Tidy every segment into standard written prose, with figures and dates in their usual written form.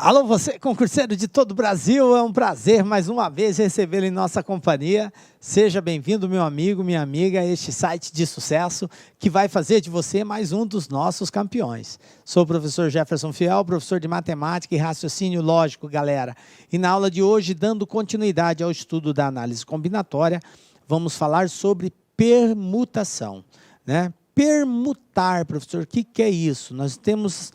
Alô, você, concurseiro de todo o Brasil, é um prazer mais uma vez recebê-lo em nossa companhia. Seja bem-vindo, meu amigo, minha amiga, a este site de sucesso que vai fazer de você mais um dos nossos campeões. Sou o professor Jefferson Fiel, professor de matemática e raciocínio lógico, galera. E na aula de hoje, dando continuidade ao estudo da análise combinatória, vamos falar sobre permutação, né? Permutar, professor, o que é isso? Nós temos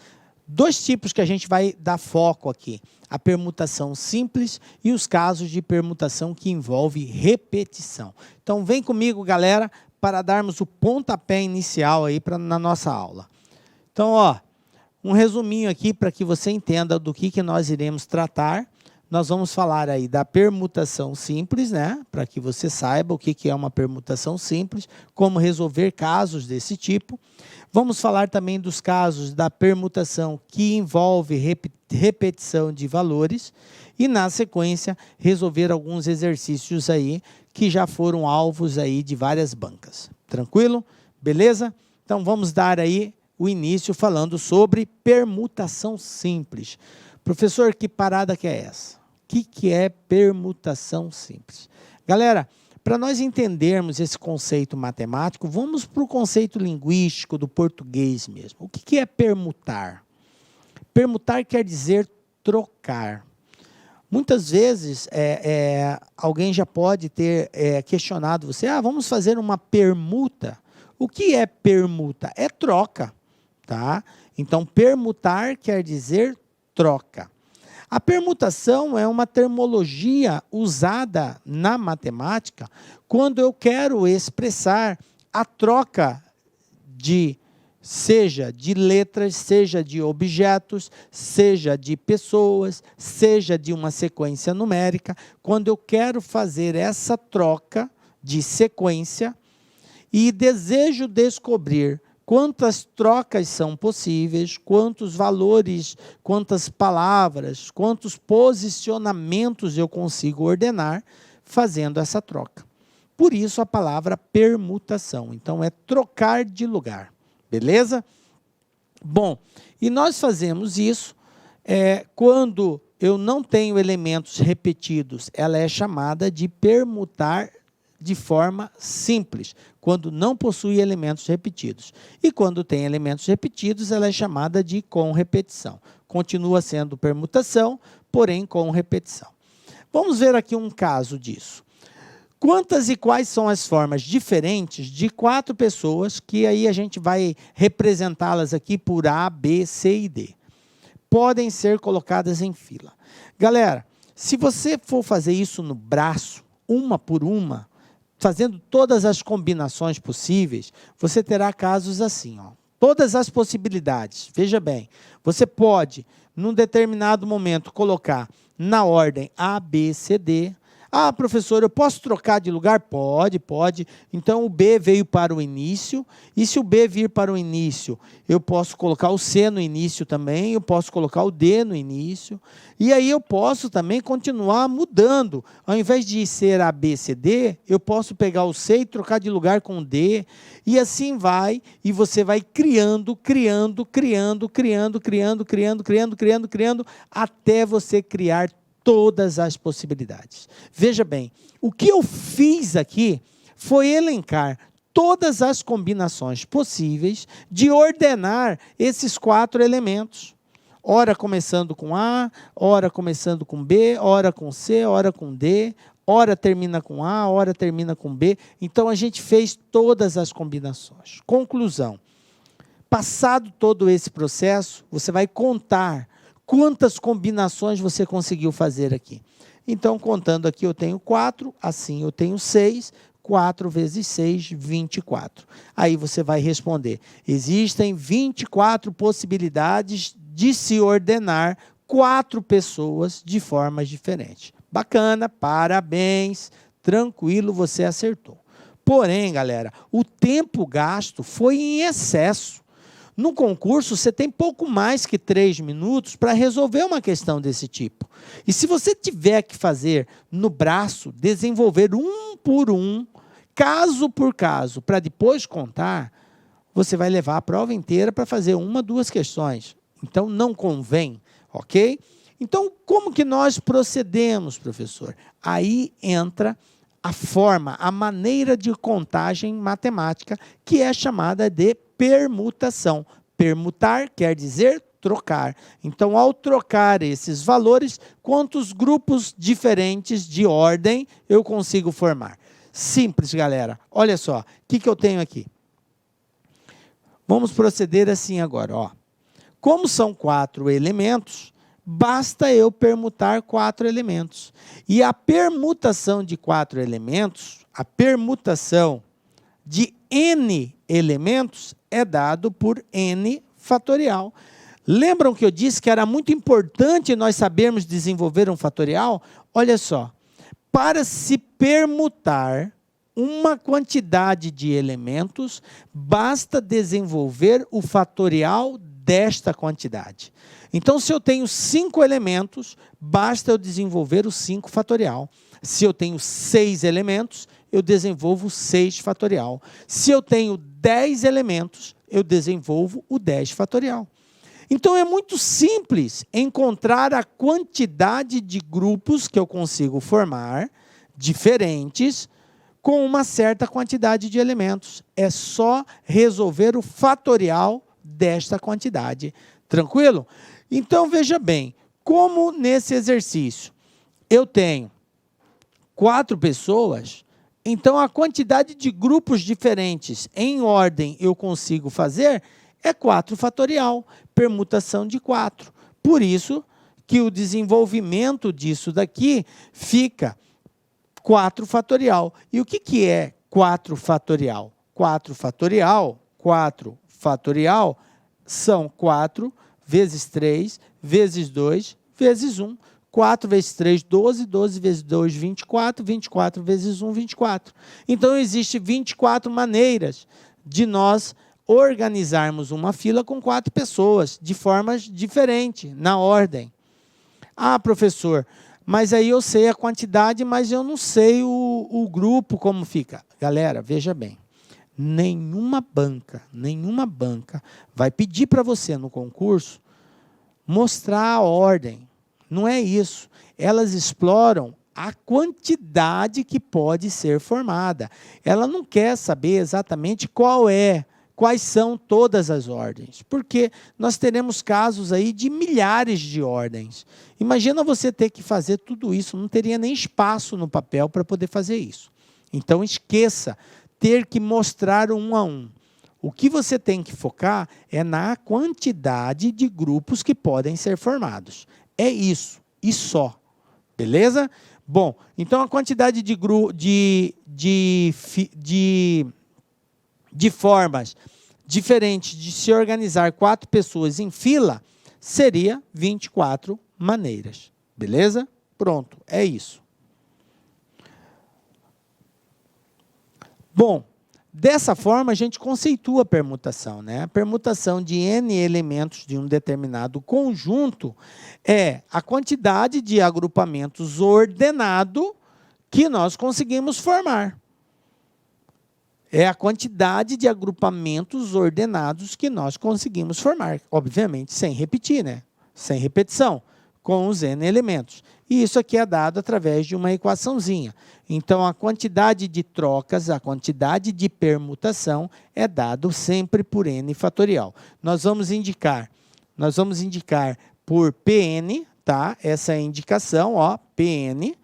dois tipos que a gente vai dar foco aqui, a permutação simples e os casos de permutação que envolve repetição. Então vem comigo, galera, para darmos o pontapé inicial aí na nossa aula. Então, um resuminho aqui para que você entenda do que nós iremos tratar. Nós vamos falar aí da permutação simples, né? Para que você saiba o que é uma permutação simples, como resolver casos desse tipo. Vamos falar também dos casos da permutação que envolve repetição de valores e, na sequência, resolver alguns exercícios aí que já foram alvos aí de várias bancas. Tranquilo? Beleza? Então, vamos dar aí o início falando sobre permutação simples. Professor, que parada que é essa? O que é permutação simples? Galera, para nós entendermos esse conceito matemático, vamos para o conceito linguístico do português mesmo. O que é permutar? Permutar quer dizer trocar. Muitas vezes, alguém já pode ter questionado você, vamos fazer uma permuta. O que é permuta? É troca, tá? Então, permutar quer dizer troca. A permutação é uma termologia usada na matemática quando eu quero expressar a troca seja de letras, seja de objetos, seja de pessoas, seja de uma sequência numérica. Quando eu quero fazer essa troca de sequência e desejo descobrir quantas trocas são possíveis, quantos valores, quantas palavras, quantos posicionamentos eu consigo ordenar fazendo essa troca. Por isso a palavra permutação. Então é trocar de lugar, beleza? Bom, e nós fazemos isso quando eu não tenho elementos repetidos. Ela é chamada de permutar de forma simples, quando não possui elementos repetidos. E quando tem elementos repetidos, ela é chamada de com repetição. Continua sendo permutação, porém com repetição. Vamos ver aqui um caso disso. Quantas e quais são as formas diferentes de 4 pessoas, que aí a gente vai representá-las aqui por A, B, C e D. Podem ser colocadas em fila. Galera, se você for fazer isso no braço, uma por uma, fazendo todas as combinações possíveis, você terá casos assim, todas as possibilidades. Veja bem, você pode, num determinado momento, colocar na ordem A, B, C, D. Professor, eu posso trocar de lugar? Pode. Então, o B veio para o início, e se o B vir para o início, eu posso colocar o C no início também, eu posso colocar o D no início, e aí eu posso também continuar mudando. Ao invés de ser A, B, C, D, eu posso pegar o C e trocar de lugar com o D, e assim vai, e você vai criando, até você criar todas as possibilidades. Veja bem, o que eu fiz aqui foi elencar todas as combinações possíveis de ordenar esses 4 elementos. Ora começando com A, ora começando com B, ora com C, ora com D, ora termina com A, ora termina com B. Então, a gente fez todas as combinações. Conclusão. Passado todo esse processo, você vai contar quantas combinações você conseguiu fazer aqui. Então, contando aqui, eu tenho 4, assim eu tenho 6, 4 vezes 6, 24. Aí você vai responder, existem 24 possibilidades de se ordenar 4 pessoas de formas diferentes. Bacana, parabéns, tranquilo, você acertou. Porém, galera, o tempo gasto foi em excesso. No concurso, você tem pouco mais que 3 minutos para resolver uma questão desse tipo. E se você tiver que fazer no braço, desenvolver um por um, caso por caso, para depois contar, você vai levar a prova inteira para fazer 1, 2 questões. Então, não convém, ok? Então, como que nós procedemos, professor? Aí entra a forma, a maneira de contagem matemática, que é chamada de permutação. Permutar quer dizer trocar. Então, ao trocar esses valores, quantos grupos diferentes de ordem eu consigo formar? Simples, galera. Olha só, o que eu tenho aqui? Vamos proceder assim agora, ó. Como são 4 elementos, basta eu permutar 4 elementos. E a permutação de 4 elementos, a permutação de n elementos é dado por n fatorial. Lembram que eu disse que era muito importante nós sabermos desenvolver um fatorial? Olha só, para se permutar uma quantidade de elementos, basta desenvolver o fatorial desta quantidade. Então, se eu tenho 5 elementos, basta eu desenvolver o 5 fatorial. Se eu tenho 6 elementos, eu desenvolvo o 6 fatorial. Se eu tenho 10 elementos, eu desenvolvo o 10 fatorial. Então, é muito simples encontrar a quantidade de grupos que eu consigo formar, diferentes, com uma certa quantidade de elementos. É só resolver o fatorial desta quantidade. Tranquilo? Então, veja bem, como nesse exercício eu tenho 4 pessoas, então a quantidade de grupos diferentes em ordem eu consigo fazer é 4 fatorial, permutação de 4. Por isso que o desenvolvimento disso daqui fica 4 fatorial. E o que é 4 fatorial? 4 fatorial são 4 vezes 3, vezes 2, vezes 1. 4 vezes 3, 12, 12 vezes 2, 24, 24 vezes 1, 24. Então, existem 24 maneiras de nós organizarmos uma fila com 4 pessoas, de formas diferentes, na ordem. Ah, professor, mas aí eu sei a quantidade, mas eu não sei o grupo como fica. Galera, veja bem, nenhuma banca vai pedir para você no concurso mostrar a ordem. Não é isso. Elas exploram a quantidade que pode ser formada. Ela não quer saber exatamente quais são todas as ordens, porque nós teremos casos aí de milhares de ordens. Imagina você ter que fazer tudo isso, não teria nem espaço no papel para poder fazer isso. Então, esqueça ter que mostrar um a um. O que você tem que focar é na quantidade de grupos que podem ser formados. É isso, e só. Beleza? Bom, então a quantidade de formas diferentes de se organizar 4 pessoas em fila seria 24 maneiras. Beleza? Pronto, é isso. Bom, dessa forma a gente conceitua a permutação, né? A permutação de n elementos de um determinado conjunto é a quantidade de agrupamentos ordenado que nós conseguimos formar. É a quantidade de agrupamentos ordenados que nós conseguimos formar. Obviamente, sem repetir, né? Sem repetição, com os n elementos. E isso aqui é dado através de uma equaçãozinha. Então, a quantidade de trocas, a quantidade de permutação é dado sempre por n fatorial. Nós vamos indicar por Pn, tá? Essa é a indicação, ó, Pn.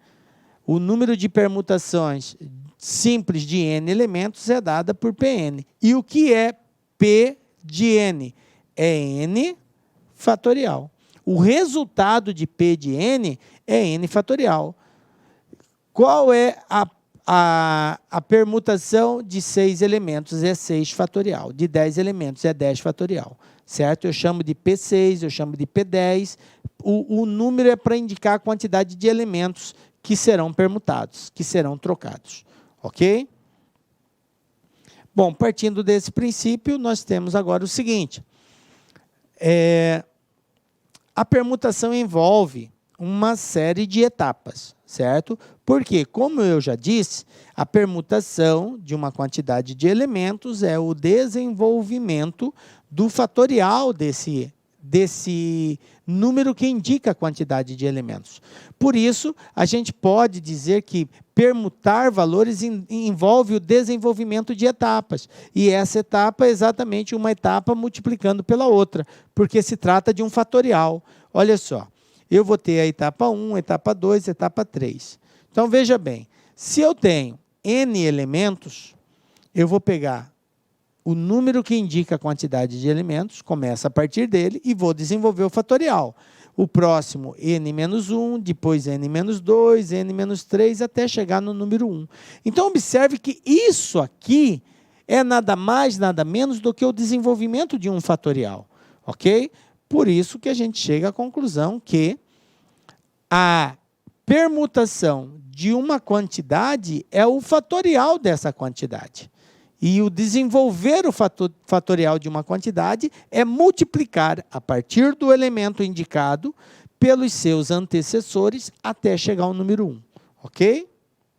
O número de permutações simples de n elementos é dada por Pn. E o que é P de n? É n fatorial. O resultado de P de n é n fatorial. Qual é a permutação de 6 elementos? É 6 fatorial. De 10 elementos é 10 fatorial. Certo? Eu chamo de P6, eu chamo de P10. O número é para indicar a quantidade de elementos que serão permutados, que serão trocados. Ok? Bom, partindo desse princípio, nós temos agora o seguinte. A permutação envolve uma série de etapas, certo? Porque, como eu já disse, a permutação de uma quantidade de elementos é o desenvolvimento do fatorial desse número que indica a quantidade de elementos. Por isso, a gente pode dizer que permutar valores envolve o desenvolvimento de etapas. E essa etapa é exatamente uma etapa multiplicando pela outra, porque se trata de um fatorial. Olha só, eu vou ter a etapa 1, etapa 2, etapa 3. Então, veja bem, se eu tenho N elementos, eu vou pegar o número que indica a quantidade de elementos, começa a partir dele e vou desenvolver o fatorial. O próximo, n-1, depois n-2, n-3, até chegar no número 1. Então, observe que isso aqui é nada mais, nada menos do que o desenvolvimento de um fatorial. Ok? Por isso que a gente chega à conclusão que a permutação de uma quantidade é o fatorial dessa quantidade. E o desenvolver o fatorial de uma quantidade é multiplicar a partir do elemento indicado pelos seus antecessores até chegar ao número 1. Ok?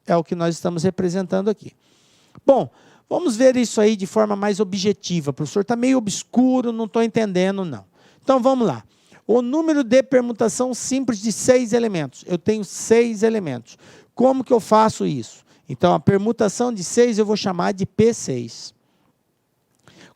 É o que nós estamos representando aqui. Bom, vamos ver isso aí de forma mais objetiva. Professor, está meio obscuro, não estou entendendo, não. Então, vamos lá. O número de permutação simples de 6 elementos. Eu tenho 6 elementos. Como que eu faço isso? Então, a permutação de 6 eu vou chamar de P6.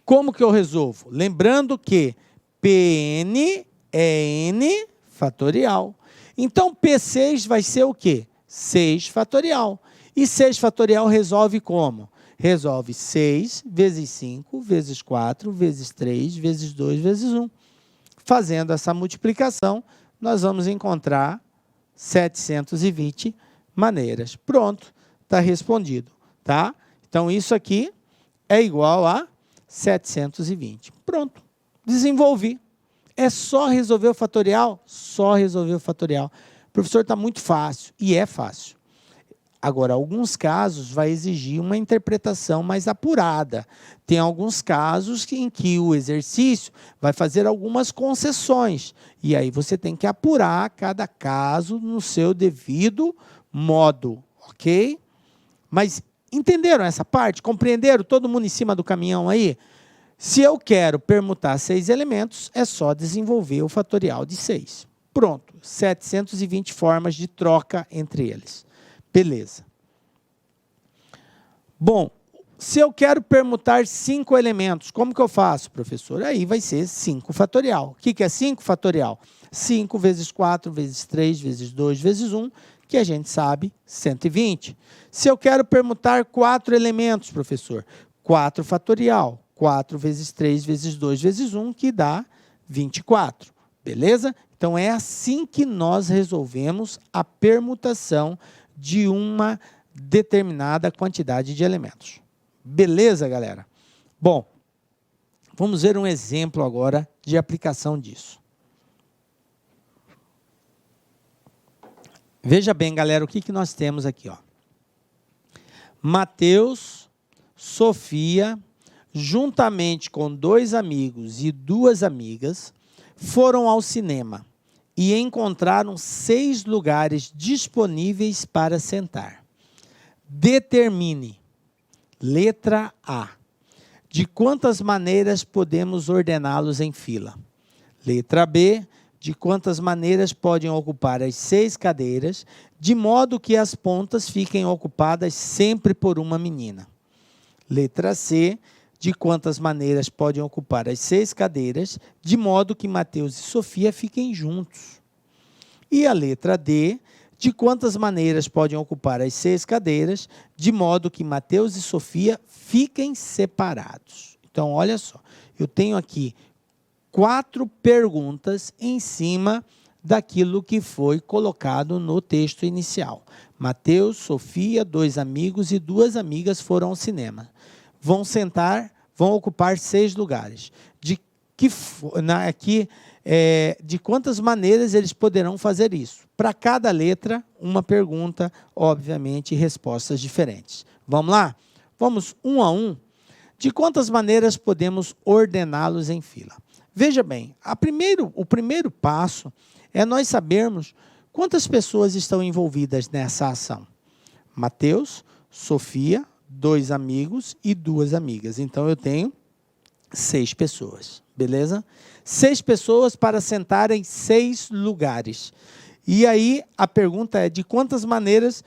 Como que eu resolvo? Lembrando que Pn é n fatorial. Então, P6 vai ser o quê? 6 fatorial. E 6 fatorial resolve como? Resolve 6 vezes 5, vezes 4, vezes 3, vezes 2, vezes 1. Fazendo essa multiplicação, nós vamos encontrar 720 maneiras. Pronto. Está respondido, tá? Então, isso aqui é igual a 720. Pronto, desenvolvi. É só resolver o fatorial? Só resolver o fatorial. Professor, está muito fácil, e é fácil. Agora, alguns casos vai exigir uma interpretação mais apurada. Tem alguns casos em que o exercício vai fazer algumas concessões, e aí você tem que apurar cada caso no seu devido modo, ok? Mas entenderam essa parte? Compreenderam? Todo mundo em cima do caminhão aí? Se eu quero permutar 6 elementos, é só desenvolver o fatorial de 6. Pronto, 720 formas de troca entre eles. Beleza. Bom, se eu quero permutar 5 elementos, como que eu faço, professor? Aí vai ser 5 fatorial. O que é 5 fatorial? 5 vezes 4, vezes 3, vezes 2, vezes 1, que a gente sabe, 120. Se eu quero permutar 4 elementos, professor, 4 fatorial, 4 vezes 3 vezes 2 vezes 1, que dá 24. Beleza? Então, é assim que nós resolvemos a permutação de uma determinada quantidade de elementos. Beleza, galera? Bom, vamos ver um exemplo agora de aplicação disso. Veja bem, galera, o que nós temos aqui, ó. Mateus, Sofia, juntamente com 2 amigos e 2 amigas, foram ao cinema e encontraram 6 lugares disponíveis para sentar. Determine, letra A, de quantas maneiras podemos ordená-los em fila. Letra B, de quantas maneiras podem ocupar as 6 cadeiras, de modo que as pontas fiquem ocupadas sempre por uma menina. Letra C, de quantas maneiras podem ocupar as 6 cadeiras, de modo que Mateus e Sofia fiquem juntos. E a letra D, de quantas maneiras podem ocupar as 6 cadeiras, de modo que Mateus e Sofia fiquem separados. Então, olha só, eu tenho aqui 4 perguntas em cima daquilo que foi colocado no texto inicial. Mateus, Sofia, 2 amigos e 2 amigas foram ao cinema. Vão sentar, vão ocupar 6 lugares. De quantas maneiras eles poderão fazer isso? Para cada letra, uma pergunta, obviamente, respostas diferentes. Vamos lá? Vamos um a um. De quantas maneiras podemos ordená-los em fila? Veja bem, o primeiro passo é nós sabermos quantas pessoas estão envolvidas nessa ação. Mateus, Sofia, 2 amigos e 2 amigas. Então, eu tenho 6 pessoas. beleza? 6 pessoas para sentar em 6 lugares. E aí a pergunta é de quantas maneiras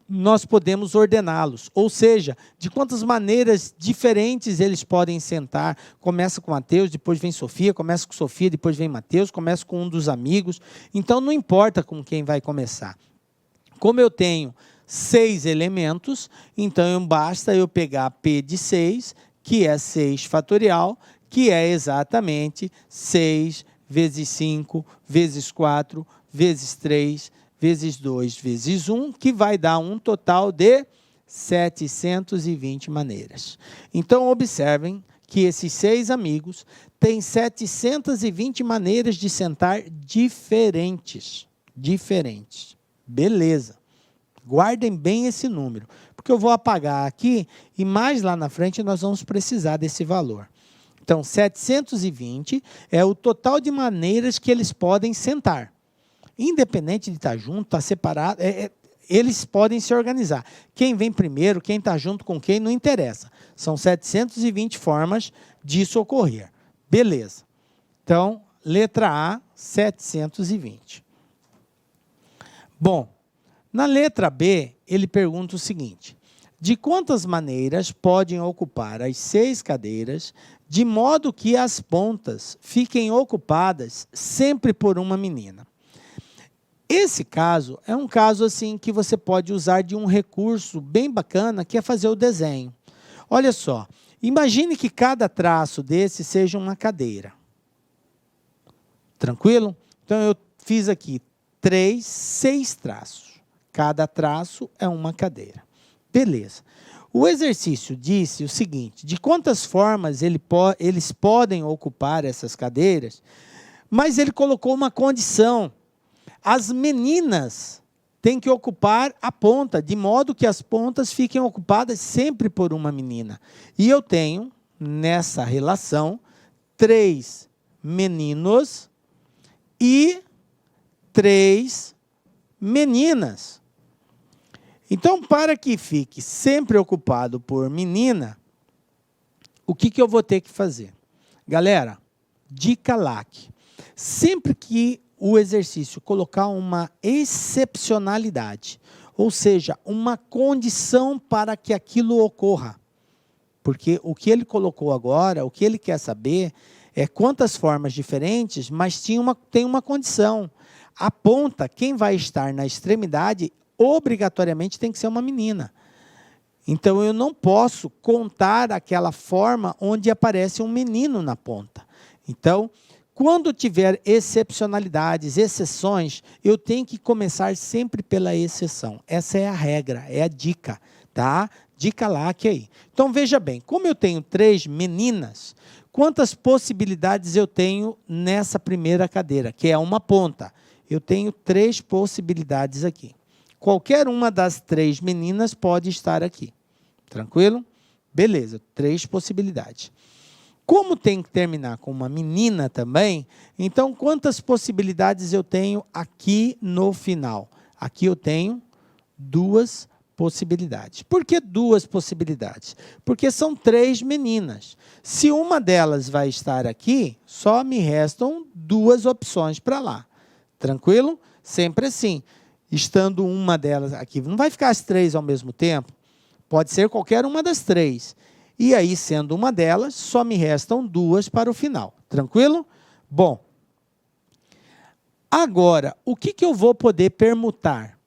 nós podemos ordená-los, ou seja, de quantas maneiras diferentes eles podem sentar. Começa com Mateus, depois vem Sofia, começa com Sofia, depois vem Mateus, começa com um dos amigos. Então não importa com quem vai começar. Como eu tenho 6 elementos, então basta eu pegar P de 6, que é 6 fatorial, que é exatamente 6 vezes 5, vezes 4, vezes 3, vezes 2, vezes 1, que vai dar um total de 720 maneiras. Então, observem que esses 6 amigos têm 720 maneiras de sentar diferentes. Diferentes. Beleza. Guardem bem esse número, porque eu vou apagar aqui e mais lá na frente nós vamos precisar desse valor. Então, 720 é o total de maneiras que eles podem sentar. Independente de estar junto, estar separado, eles podem se organizar. Quem vem primeiro, quem está junto com quem, não interessa. São 720 formas disso ocorrer. Beleza. Então, letra A, 720. Bom, na letra B, ele pergunta o seguinte: de quantas maneiras podem ocupar as 6 cadeiras, de modo que as pontas fiquem ocupadas sempre por uma menina? Esse caso é um caso assim que você pode usar de um recurso bem bacana, que é fazer o desenho. Olha só, imagine que cada traço desse seja uma cadeira. Tranquilo? Então, eu fiz aqui 6 traços. Cada traço é uma cadeira. Beleza. O exercício disse o seguinte: de quantas formas eles podem ocupar essas cadeiras, mas ele colocou uma condição. As meninas têm que ocupar a ponta, de modo que as pontas fiquem ocupadas sempre por uma menina. E eu tenho, nessa relação, 3 meninos e 3 meninas. Então, para que fique sempre ocupado por menina, o que eu vou ter que fazer? Galera, dica LAC. Sempre que o exercício colocar uma excepcionalidade, ou seja, uma condição para que aquilo ocorra, porque o que ele colocou agora, o que ele quer saber é quantas formas diferentes, mas tem uma condição. A ponta, quem vai estar na extremidade, obrigatoriamente tem que ser uma menina. Então, eu não posso contar aquela forma onde aparece um menino na ponta. Então, quando tiver excepcionalidades, exceções, eu tenho que começar sempre pela exceção. Essa é a regra, é a dica, tá? Dica LAC aí. Então, veja bem, como eu tenho 3 meninas, quantas possibilidades eu tenho nessa primeira cadeira, que é uma ponta? Eu tenho 3 possibilidades aqui. Qualquer uma das 3 meninas pode estar aqui. Tranquilo? Beleza, 3 possibilidades. Como tem que terminar com uma menina também, então quantas possibilidades eu tenho aqui no final? Aqui eu tenho 2 possibilidades. Por que 2 possibilidades? Porque são 3 meninas. Se uma delas vai estar aqui, só me restam 2 opções para lá. Tranquilo? Sempre assim. Estando uma delas aqui, não vai ficar as 3 ao mesmo tempo? Pode ser qualquer uma das 3. E aí, sendo uma delas, só me restam 2 para o final. Tranquilo? Bom, agora, o que eu vou poder permutar?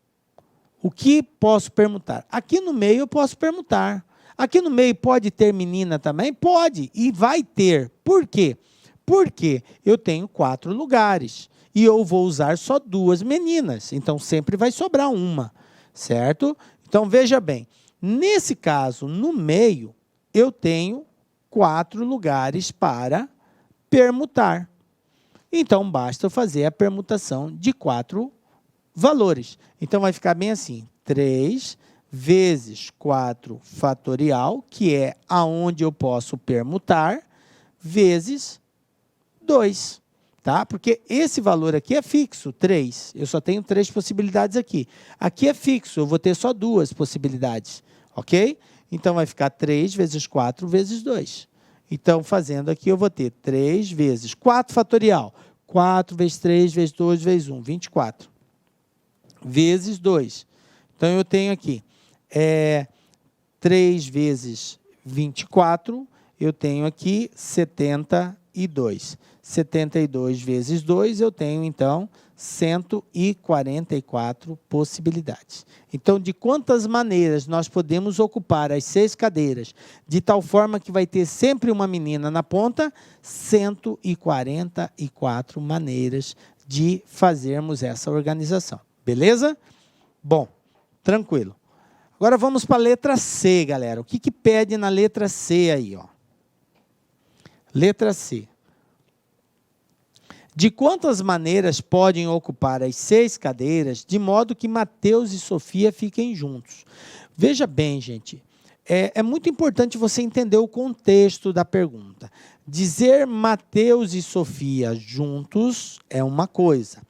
O que posso permutar? Aqui no meio eu posso permutar. Aqui no meio pode ter menina também? Pode, e vai ter. Por quê? Porque eu tenho 4 lugares. E eu vou usar só 2 meninas. Então, sempre vai sobrar uma. Certo? Então, veja bem. Nesse caso, no meio, eu tenho 4 lugares para permutar. Então, basta eu fazer a permutação de 4 valores. Então, vai ficar bem assim, 3 vezes 4 fatorial, que é aonde eu posso permutar, vezes 2. Tá? Porque esse valor aqui é fixo, 3. Eu só tenho 3 possibilidades aqui. Aqui é fixo, eu vou ter só 2 possibilidades. Ok? Então, vai ficar 3 vezes 4 vezes 2. Então, fazendo aqui, eu vou ter 3 vezes 4 fatorial. 4 vezes 3 vezes 2 vezes 1, 24. Vezes 2. Então, eu tenho aqui 3 vezes 24, eu tenho aqui 72. 72 vezes 2, eu tenho, então, 144 possibilidades. Então, de quantas maneiras nós podemos ocupar as 6 cadeiras, de tal forma que vai ter sempre uma menina na ponta? 144 maneiras de fazermos essa organização. Beleza? Bom, tranquilo. Agora vamos para a letra C, galera. O que pede na letra C aí, ó? Letra C. De quantas maneiras podem ocupar as 6 cadeiras, de modo que Mateus e Sofia fiquem juntos? Veja bem, gente, é muito importante você entender o contexto da pergunta. Dizer Mateus e Sofia juntos é uma coisa.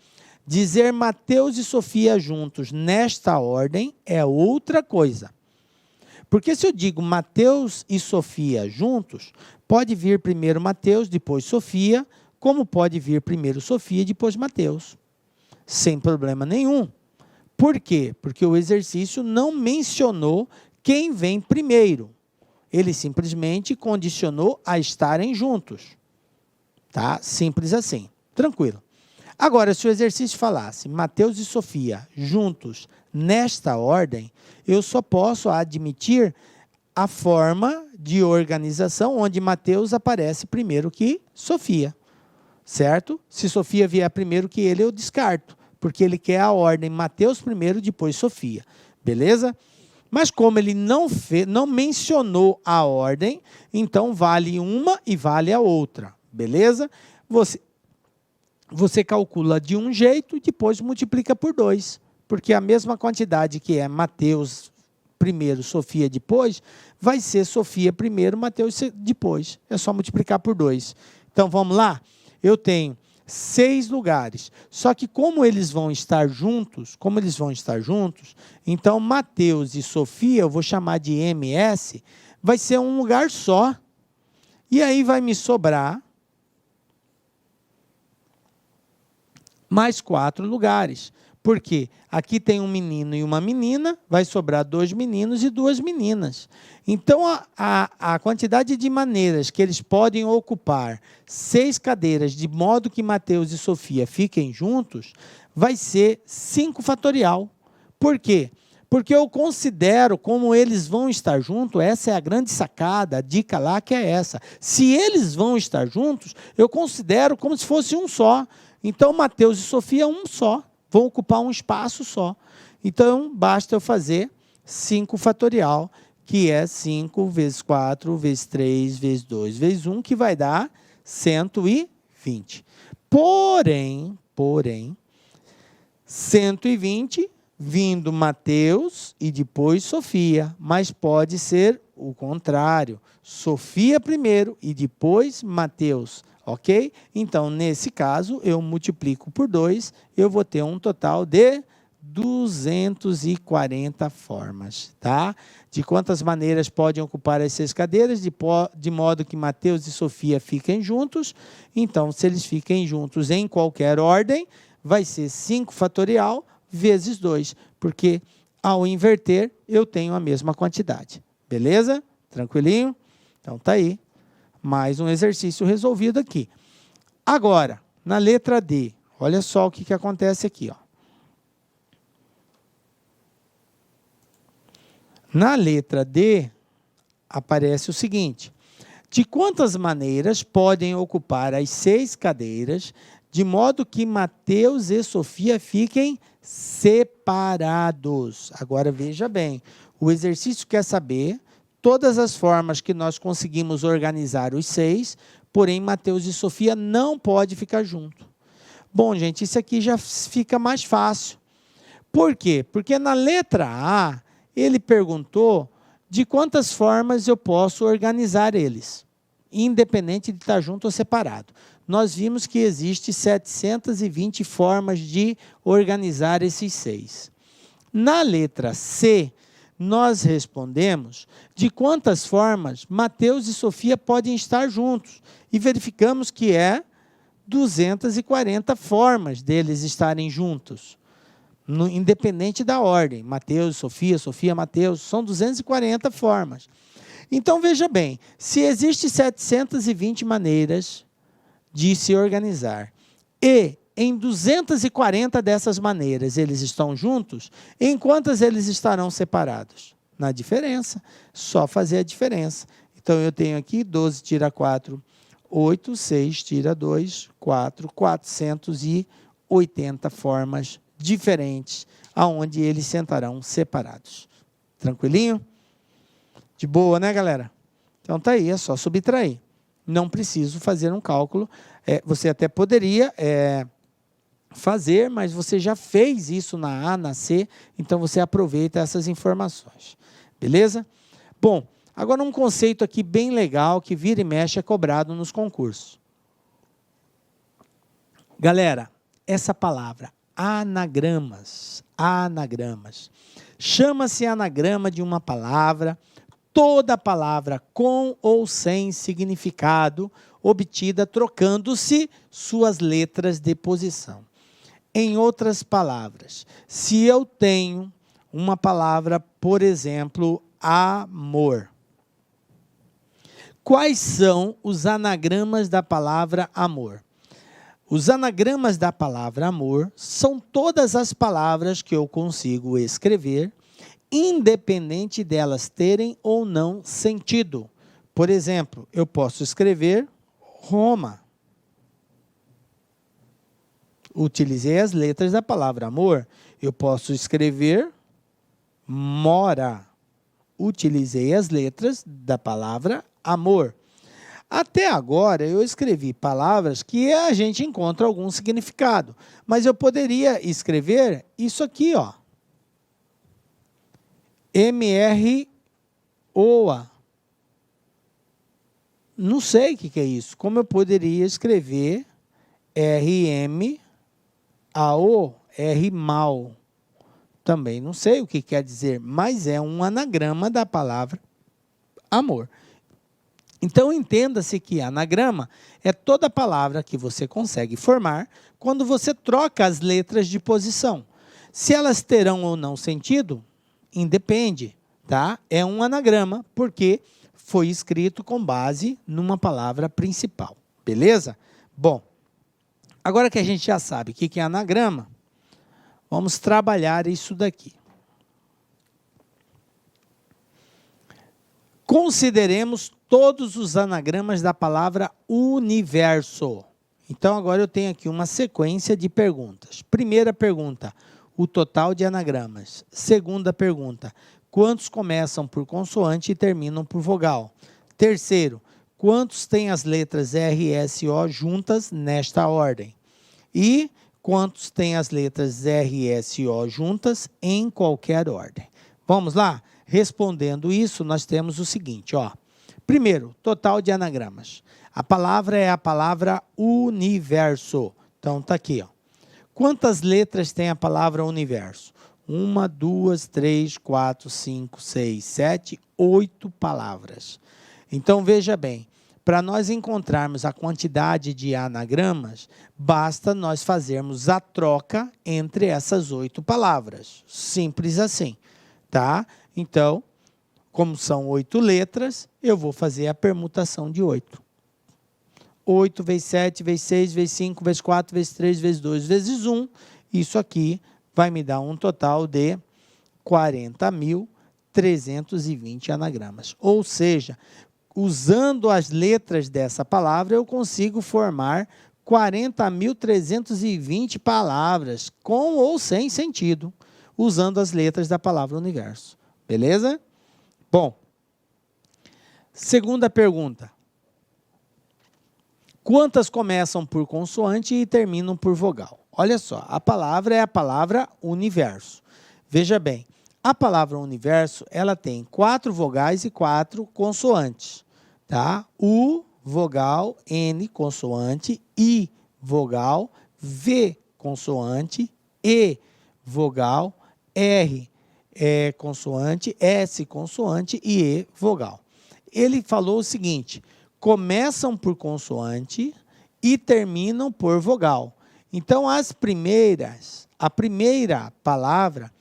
Dizer Mateus e Sofia juntos nesta ordem é outra coisa. Porque se eu digo Mateus e Sofia juntos, pode vir primeiro Mateus, depois Sofia, como pode vir primeiro Sofia e depois Mateus. Sem problema nenhum. Por quê? Porque o exercício não mencionou quem vem primeiro. Ele simplesmente condicionou a estarem juntos. Tá? Simples assim. Tranquilo. Agora, se o exercício falasse Mateus e Sofia juntos nesta ordem, eu só posso admitir a forma de organização onde Mateus aparece primeiro que Sofia. Certo? Se Sofia vier primeiro que ele, eu descarto, porque ele quer a ordem Mateus primeiro, depois Sofia. Beleza? Mas como ele não mencionou a ordem, então vale uma e vale a outra. Beleza? Você calcula de um jeito e depois multiplica por 2. Porque a mesma quantidade que é Mateus primeiro, Sofia depois, vai ser Sofia primeiro, Mateus depois. É só multiplicar por 2. Então, vamos lá? Eu tenho 6 lugares. Só que como eles vão estar juntos, então Mateus e Sofia, eu vou chamar de MS, vai ser um lugar só. E aí vai me sobrar mais 4 lugares. Por quê? Aqui tem um menino e uma menina, vai sobrar 2 meninos e 2 meninas. Então, a quantidade de maneiras que eles podem ocupar 6 cadeiras, de modo que Mateus e Sofia fiquem juntos, vai ser 5 fatorial. Por quê? Porque eu considero como eles vão estar juntos, essa é a grande sacada, a dica lá que é essa. Se eles vão estar juntos, eu considero como se fosse um só. Então, Mateus e Sofia, um só. Vão ocupar um espaço só. Então, basta eu fazer 5 fatorial, que é 5 vezes 4, vezes 3, vezes 2, vezes 1, que vai dar 120. Porém, 120 vindo Mateus e depois Sofia, mas pode ser o contrário. Sofia primeiro e depois Mateus. Ok? Então, nesse caso, eu multiplico por 2, eu vou ter um total de 240 formas. Tá? De quantas maneiras podem ocupar as 6 cadeiras, de modo que Mateus e Sofia fiquem juntos. Então, se eles fiquem juntos em qualquer ordem, vai ser 5 fatorial vezes 2, porque ao inverter, eu tenho a mesma quantidade. Beleza? Tranquilinho? Então, tá aí. Mais um exercício resolvido aqui. Agora, na letra D, olha só o que acontece aqui. Ó. Na letra D, aparece o seguinte. De quantas maneiras podem ocupar as 6 cadeiras, de modo que Mateus e Sofia fiquem separados? Agora, veja bem, o exercício quer saber todas as formas que nós conseguimos organizar os 6, porém Mateus e Sofia não podem ficar juntos. Bom, gente, isso aqui já fica mais fácil. Por quê? Porque na letra A, ele perguntou de quantas formas eu posso organizar eles, independente de estar junto ou separado. Nós vimos que existe 720 formas de organizar esses 6. Na letra C, nós respondemos de quantas formas Mateus e Sofia podem estar juntos. E verificamos que é 240 formas deles estarem juntos, independente da ordem. Mateus, Sofia, Sofia, Mateus, são 240 formas. Então, veja bem, se existem 720 maneiras de se organizar, e em 240 dessas maneiras eles estão juntos, em quantas eles estarão separados? Na diferença, só fazer a diferença. Então, eu tenho aqui 12 tira 4, 8, 6 tira 2, 4, 480 formas diferentes, aonde eles sentarão separados. Tranquilinho? De boa, né, galera? Então, tá aí, é só subtrair. Não preciso fazer um cálculo. Você até poderia fazer, mas você já fez isso na A, na C, então você aproveita essas informações. Beleza? Bom, agora um conceito aqui bem legal, que vira e mexe é cobrado nos concursos. Galera, essa palavra, anagramas, chama-se anagrama de uma palavra, toda palavra com ou sem significado, obtida trocando-se suas letras de posição. Em outras palavras, se eu tenho uma palavra, por exemplo, amor, quais são os anagramas da palavra amor? Os anagramas da palavra amor são todas as palavras que eu consigo escrever, independente delas terem ou não sentido. Por exemplo, eu posso escrever Roma. Utilizei as letras da palavra amor. Eu posso escrever mora. Utilizei as letras da palavra amor. Até agora, eu escrevi palavras que a gente encontra algum significado. Mas eu poderia escrever isso aqui, ó. M-R-O-A. Não sei o que é isso. Como eu poderia escrever R-M-A-O, R-mal. Também não sei o que quer dizer, mas é um anagrama da palavra amor. Então, entenda-se que anagrama é toda palavra que você consegue formar quando você troca as letras de posição. Se elas terão ou não sentido, independe, tá? É um anagrama porque foi escrito com base numa palavra principal, beleza? Bom, agora que a gente já sabe o que é anagrama, vamos trabalhar isso daqui. Consideremos todos os anagramas da palavra universo. Então, agora eu tenho aqui uma sequência de perguntas. Primeira pergunta, o total de anagramas. Segunda pergunta, quantos começam por consoante e terminam por vogal? Terceiro, quantos têm as letras R, S, O juntas nesta ordem? E quantos têm as letras R, S, O juntas em qualquer ordem? Vamos lá? Respondendo isso, nós temos o seguinte, ó. Primeiro, total de anagramas. A palavra é a palavra universo. Então, está aqui, ó. Quantas letras tem a palavra universo? 1, 2, 3, 4, 5, 6, 7, 8 palavras. Então, veja bem, para nós encontrarmos a quantidade de anagramas, basta nós fazermos a troca entre essas 8 palavras. Simples assim, tá? Então, como são 8 letras, eu vou fazer a permutação de 8. 8 vezes 7, vezes 6, vezes 5, vezes 4, vezes 3, vezes 2, vezes 1. Isso aqui vai me dar um total de 40.320 anagramas. Ou seja, usando as letras dessa palavra, eu consigo formar 40.320 palavras, com ou sem sentido, usando as letras da palavra universo. Beleza? Bom, segunda pergunta. Quantas começam por consoante e terminam por vogal? Olha só, a palavra é a palavra universo. Veja bem, a palavra universo, ela tem 4 vogais e 4 consoantes, tá? U, vogal, N, consoante, I, vogal, V, consoante, E, vogal, R, E consoante, S consoante e E vogal. Ele falou o seguinte: começam por consoante e terminam por vogal. Então, a primeira palavra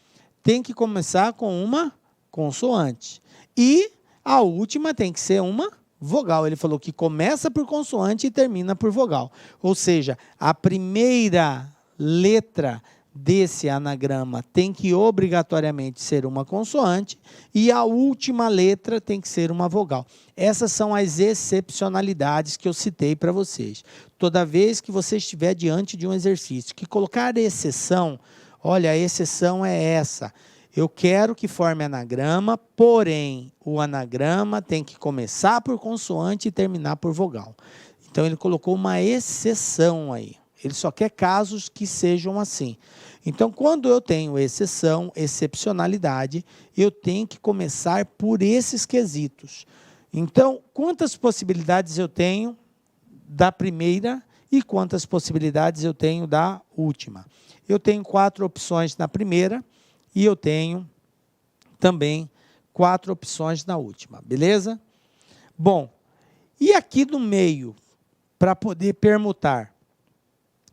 tem que começar com uma consoante. E a última tem que ser uma vogal. Ele falou que começa por consoante e termina por vogal. Ou seja, a primeira letra desse anagrama tem que obrigatoriamente ser uma consoante e a última letra tem que ser uma vogal. Essas são as excepcionalidades que eu citei para vocês. Toda vez que você estiver diante de um exercício que colocar exceção, olha, a exceção é essa. Eu quero que forme anagrama, porém, o anagrama tem que começar por consoante e terminar por vogal. Então, ele colocou uma exceção aí. Ele só quer casos que sejam assim. Então, quando eu tenho exceção, excepcionalidade, eu tenho que começar por esses quesitos. Então, quantas possibilidades eu tenho da primeira e quantas possibilidades eu tenho da última? Eu tenho 4 opções na primeira e eu tenho também 4 opções na última, beleza? Bom, e aqui no meio, para poder permutar?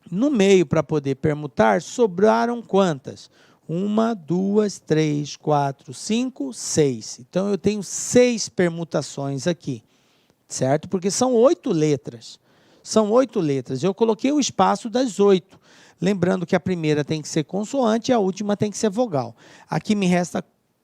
No meio, para poder permutar, sobraram quantas? 1, 2, 3, 4, 5, 6. Então, eu tenho 6 permutações aqui, certo? Porque são 8 letras. São 8 letras. Eu coloquei o espaço das 8. Lembrando que a primeira tem que ser consoante e a última tem que ser vogal. Aqui me resta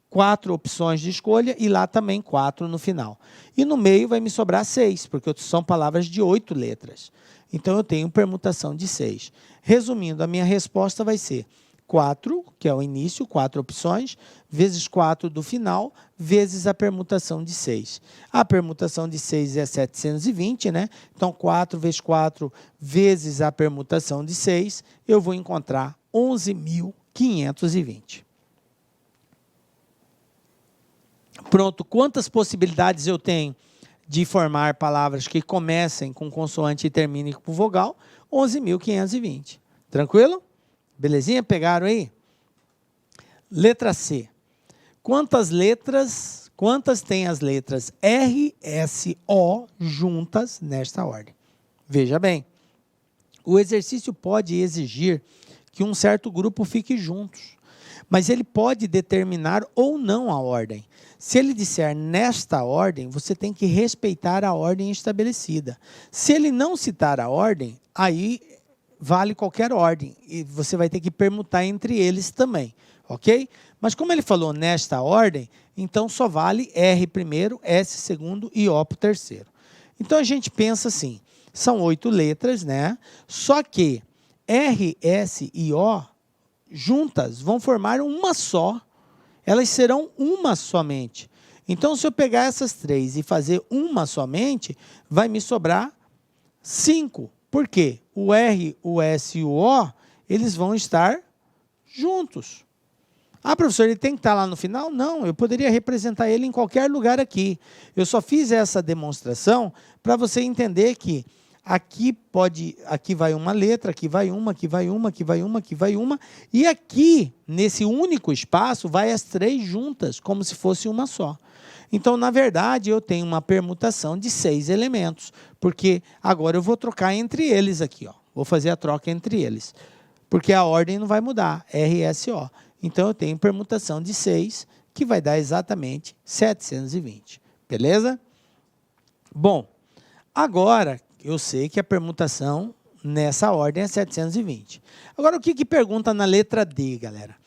4 opções de escolha e lá também 4 no final. E no meio vai me sobrar 6, porque são palavras de 8 letras. Então, eu tenho permutação de 6. Resumindo, a minha resposta vai ser 4, que é o início, 4 opções, vezes 4 do final, vezes a permutação de 6. A permutação de 6 é 720, né? Então, 4 vezes 4 vezes a permutação de 6, eu vou encontrar 11.520. Pronto, quantas possibilidades eu tenho de formar palavras que comecem com consoante e terminem com vogal? 11.520. Tranquilo? Belezinha? Pegaram aí? Letra C. Quantas tem as letras R, S, O juntas nesta ordem? Veja bem, o exercício pode exigir que um certo grupo fique juntos, mas ele pode determinar ou não a ordem. Se ele disser nesta ordem, você tem que respeitar a ordem estabelecida. Se ele não citar a ordem, aí vale qualquer ordem e você vai ter que permutar entre eles também, ok? Mas como ele falou nesta ordem, então só vale R primeiro, S segundo e O para o terceiro. Então a gente pensa assim, são 8 letras, né? Só que R, S e O juntas vão formar uma só. Elas serão uma somente. Então, se eu pegar essas 3 e fazer uma somente, vai me sobrar 5. Por quê? O R, o S e o O, eles vão estar juntos. Ah, professor, ele tem que estar lá no final? Não, eu poderia representar ele em qualquer lugar aqui. Eu só fiz essa demonstração para você entender que aqui vai uma letra, aqui vai uma, aqui vai uma, aqui vai uma, aqui vai uma, e aqui, nesse único espaço, vai as 3 juntas, como se fosse uma só. Então, na verdade, eu tenho uma permutação de 6 elementos, porque agora eu vou trocar entre eles aqui, ó. Vou fazer a troca entre eles, porque a ordem não vai mudar, R, S, O. Então, eu tenho permutação de 6, que vai dar exatamente 720, beleza? Bom, agora eu sei que a permutação nessa ordem é 720. Agora, o que pergunta na letra D, galera?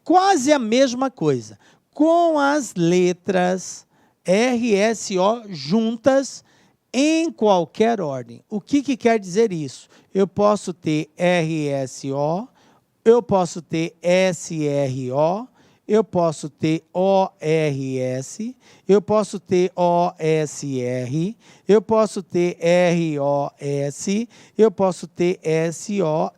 Quase a mesma coisa. Com as letras R, S, O juntas em qualquer ordem. O que quer dizer isso? Eu posso ter R, S, O, eu posso ter S, R, O, eu posso ter ORS, eu posso ter OSR, eu posso ter ROS, eu posso ter SOR.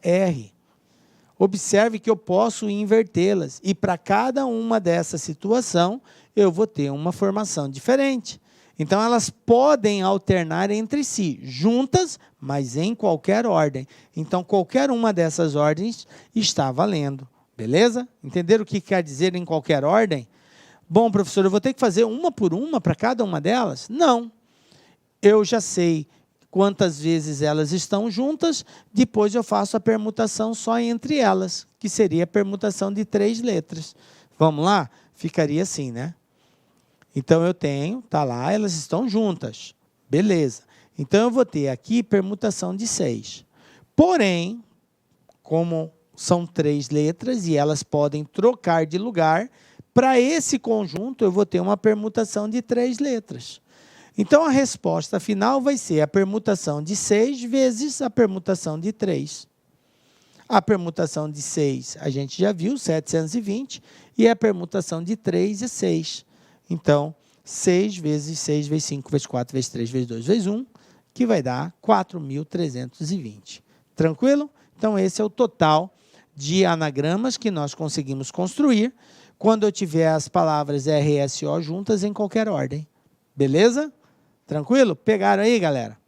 Observe que eu posso invertê-las e para cada uma dessa situação eu vou ter uma formação diferente. Então elas podem alternar entre si, juntas, mas em qualquer ordem. Então qualquer uma dessas ordens está valendo. Beleza? Entenderam o que quer dizer em qualquer ordem? Bom, professor, eu vou ter que fazer uma por uma para cada uma delas? Não. Eu já sei quantas vezes elas estão juntas, depois eu faço a permutação só entre elas, que seria a permutação de 3 letras. Vamos lá? Ficaria assim, né? Então, eu tenho, tá lá, elas estão juntas. Beleza. Então, eu vou ter aqui permutação de 6. Porém, como são 3 letras e elas podem trocar de lugar, para esse conjunto eu vou ter uma permutação de 3 letras. Então, a resposta final vai ser a permutação de 6 vezes a permutação de 3. A permutação de 6 a gente já viu, 720, e a permutação de 3 é 6. Então, 6 vezes 6 vezes 5 vezes 4 vezes 3 vezes 2 vezes 1, que vai dar 4.320. Tranquilo? Então, esse é o total de anagramas que nós conseguimos construir quando eu tiver as palavras RSO juntas em qualquer ordem. Beleza? Tranquilo? Pegaram aí, galera?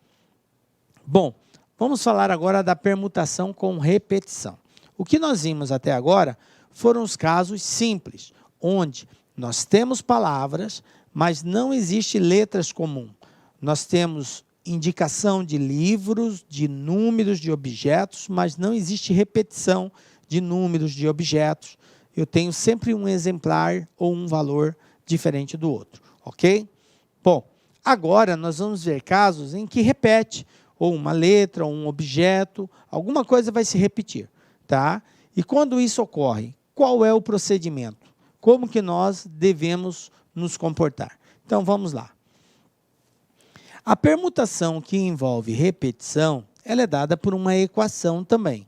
Bom, vamos falar agora da permutação com repetição. O que nós vimos até agora foram os casos simples, onde nós temos palavras, mas não existe letras comuns. Nós temos indicação de livros, de números, de objetos, mas não existe repetição de números, de objetos. Eu tenho sempre um exemplar ou um valor diferente do outro, ok? Bom, agora nós vamos ver casos em que repete, ou uma letra, ou um objeto, alguma coisa vai se repetir, tá? E quando isso ocorre, qual é o procedimento? Como que nós devemos nos comportar? Então, vamos lá. A permutação que envolve repetição, ela é dada por uma equação também.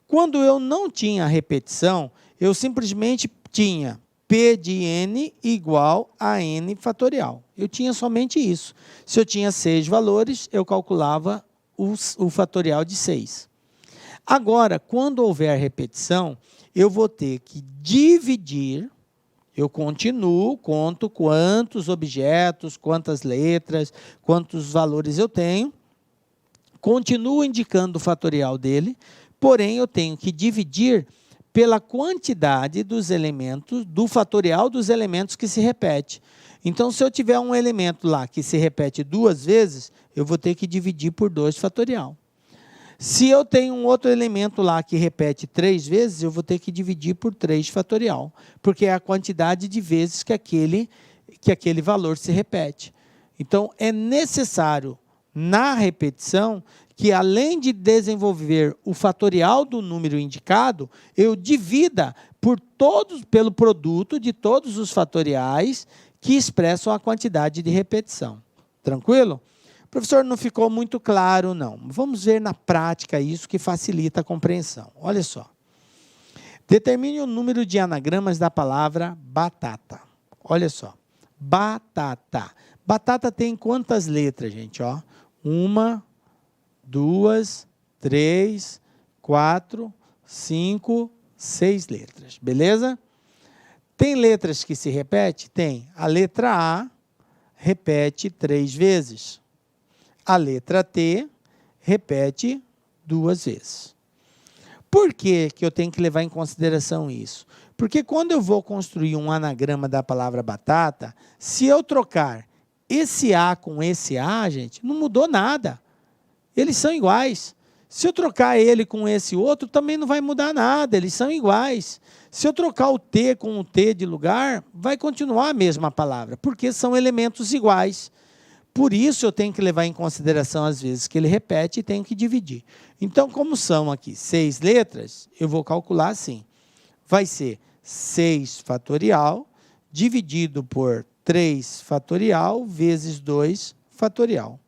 Quando eu não tinha repetição, eu simplesmente tinha P de n igual a n fatorial. Eu tinha somente isso. Se eu tinha 6 valores, eu calculava o fatorial de 6. Agora, quando houver repetição, eu vou ter que dividir. Eu continuo, conto quantos objetos, quantas letras, quantos valores eu tenho. Continuo indicando o fatorial dele, porém, eu tenho que dividir pela quantidade dos elementos, do fatorial dos elementos que se repete. Então, se eu tiver um elemento lá que se repete 2 vezes, eu vou ter que dividir por 2 fatorial. Se eu tenho um outro elemento lá que repete 3 vezes, eu vou ter que dividir por 3 fatorial, porque é a quantidade de vezes que aquele valor se repete. Então, é necessário, na repetição, que além de desenvolver o fatorial do número indicado, eu divida pelo produto de todos os fatoriais que expressam a quantidade de repetição. Tranquilo? Professor, não ficou muito claro, não. Vamos ver na prática isso que facilita a compreensão. Olha só. Determine o número de anagramas da palavra batata. Olha só. Batata. Batata tem quantas letras, gente? 1, 2, 3, 4, 5, 6 letras. Beleza? Tem letras que se repetem? Tem. A letra A repete 3 vezes. A letra T repete 2 vezes. Por que eu tenho que levar em consideração isso? Porque quando eu vou construir um anagrama da palavra batata, se eu trocar esse A com esse A, gente, não mudou nada. Eles são iguais. Se eu trocar ele com esse outro, também não vai mudar nada, eles são iguais. Se eu trocar o T com o T de lugar, vai continuar a mesma palavra, porque são elementos iguais. Por isso, eu tenho que levar em consideração as vezes que ele repete e tenho que dividir. Então, como são aqui 6 letras, eu vou calcular assim. Vai ser 6 fatorial dividido por 3 fatorial vezes 2 fatorial.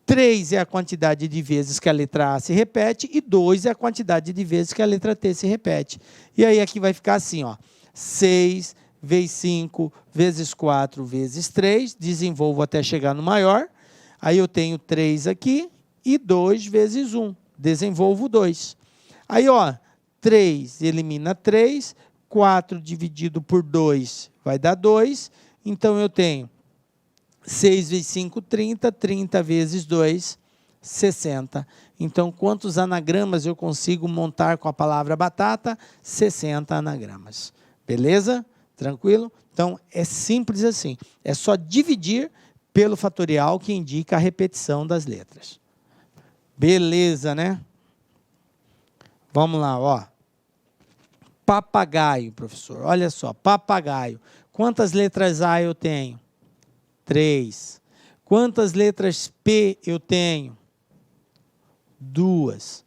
3 é a quantidade de vezes que a letra A se repete e 2 é a quantidade de vezes que a letra T se repete. E aí aqui vai ficar assim, 6 vezes 5 vezes 4 vezes 3, desenvolvo até chegar no maior. Aí eu tenho 3 aqui e 2 vezes 1, desenvolvo 2. Aí, 3 elimina 3, 4 dividido por 2 vai dar 2. Então, eu tenho 6 vezes 5, 30, 30 vezes 2, 60. Então, quantos anagramas eu consigo montar com a palavra batata? 60 anagramas. Beleza? Tranquilo? Então, é simples assim. É só dividir pelo fatorial que indica a repetição das letras. Beleza, né? Vamos lá, ó. Papagaio, professor. Olha só, papagaio. Quantas letras A eu tenho? 3. Quantas letras P eu tenho? 2.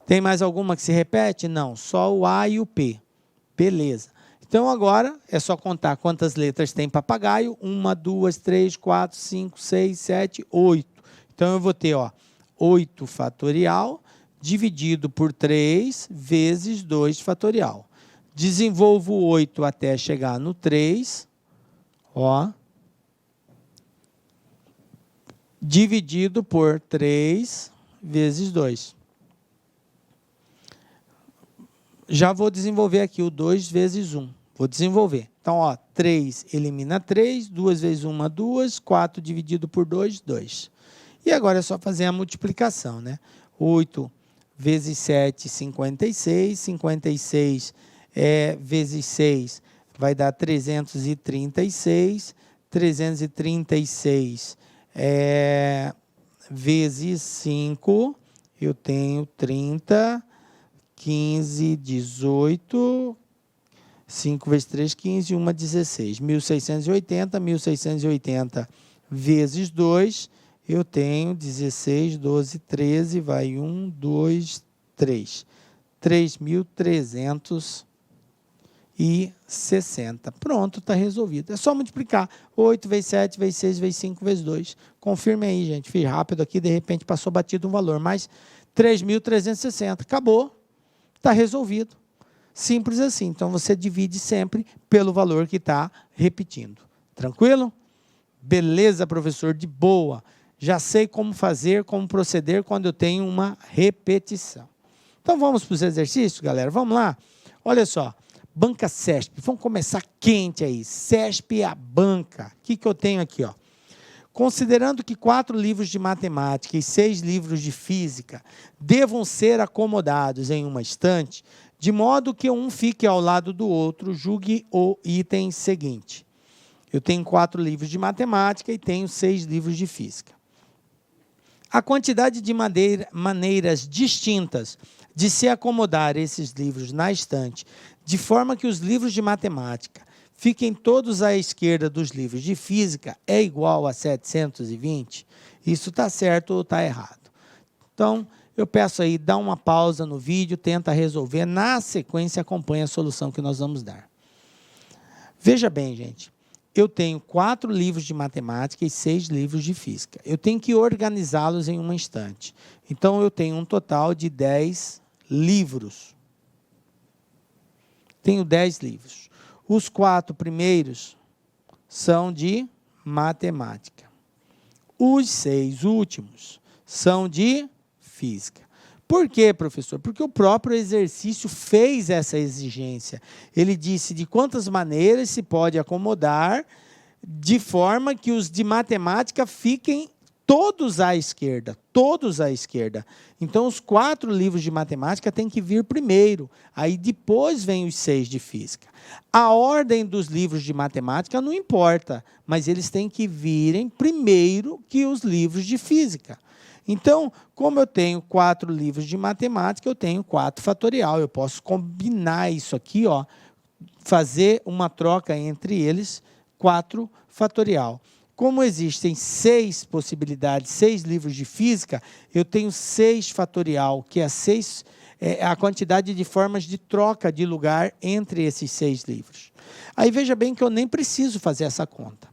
Tem mais alguma que se repete? Não, só o A e o P. Beleza. Então, agora é só contar quantas letras tem papagaio. 1, 2, 3, 4, 5, 6, 7, 8. Então, eu vou ter, ó, 8 fatorial dividido por 3 vezes 2 fatorial. Desenvolvo 8 até chegar no 3, ó, dividido por 3 vezes 2. Já vou desenvolver aqui o 2 vezes 1. Vou desenvolver. Então, ó, 3 elimina 3, 2 vezes 1, 2, 4 dividido por 2, 2. E agora é só fazer a multiplicação, né? 8 vezes 7, 56. 56 vezes 6 vai dar 336. 336 vezes 5, eu tenho 30, 15, 18, 5 vezes 3, 15, 1, 16. 1680, 1680 vezes 2, eu tenho 16, 12, 13, vai 1, 2, 3. 3.360. Pronto, está resolvido. É só multiplicar. 8 vezes 7, vezes 6, vezes 5, vezes 2. Confirme aí, gente. Fiz rápido aqui, de repente passou batido um valor. Mas 3.360. Acabou. Está resolvido. Simples assim. Então, você divide sempre pelo valor que está repetindo. Tranquilo? Beleza, professor, de boa. Já sei como fazer, como proceder quando eu tenho uma repetição. Então, vamos para os exercícios, galera? Vamos lá? Olha só. Banca CESP. Vamos começar quente aí. CESP é a banca. O que eu tenho aqui, ó? Considerando que 4 livros de matemática e 6 livros de física devam ser acomodados em uma estante, de modo que um fique ao lado do outro, julgue o item seguinte. Eu tenho 4 livros de matemática e tenho 6 livros de física. A quantidade de maneiras distintas de se acomodar esses livros na estante, de forma que os livros de matemática fiquem todos à esquerda dos livros de física, é igual a 720? Isso está certo ou está errado? Então, eu peço aí, dá uma pausa no vídeo, tenta resolver, na sequência acompanha a solução que nós vamos dar. Veja bem, gente, eu tenho 4 livros de matemática e 6 livros de física. Eu tenho que organizá-los em uma estante. Então, eu tenho um total de 10 livros. Tenho 10 livros. Os 4 primeiros são de matemática. Os 6 últimos são de física. Por quê, professor? Porque o próprio exercício fez essa exigência. Ele disse de quantas maneiras se pode acomodar de forma que os de matemática fiquem todos à esquerda, todos à esquerda. Então, os 4 livros de matemática têm que vir primeiro, aí depois vem os 6 de física. A ordem dos livros de matemática não importa, mas eles têm que virem primeiro que os livros de física. Então, como eu tenho 4 livros de matemática, eu tenho 4 fatorial. Eu posso combinar isso aqui, ó, fazer uma troca entre eles, 4 fatorial. Como existem 6 possibilidades, 6 livros de física, eu tenho 6 fatorial, que é a quantidade de formas de troca de lugar entre esses 6 livros. Aí veja bem que eu nem preciso fazer essa conta.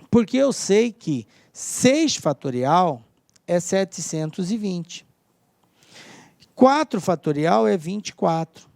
Porque eu sei que 6 fatorial é 720. 4 fatorial é 24.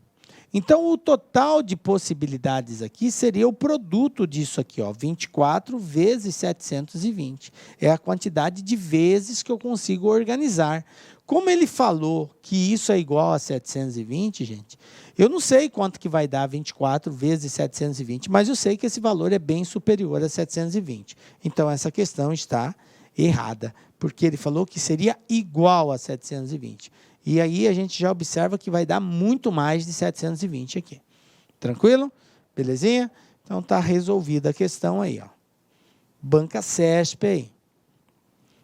Então, o total de possibilidades aqui seria o produto disso aqui, ó, 24 vezes 720. É a quantidade de vezes que eu consigo organizar. Como ele falou que isso é igual a 720, gente, eu não sei quanto que vai dar 24 vezes 720, mas eu sei que esse valor é bem superior a 720. Então, essa questão está errada, porque ele falou que seria igual a 720. E aí a gente já observa que vai dar muito mais de 720 aqui. Tranquilo? Belezinha? Então está resolvida a questão aí, ó. Banca CESP aí.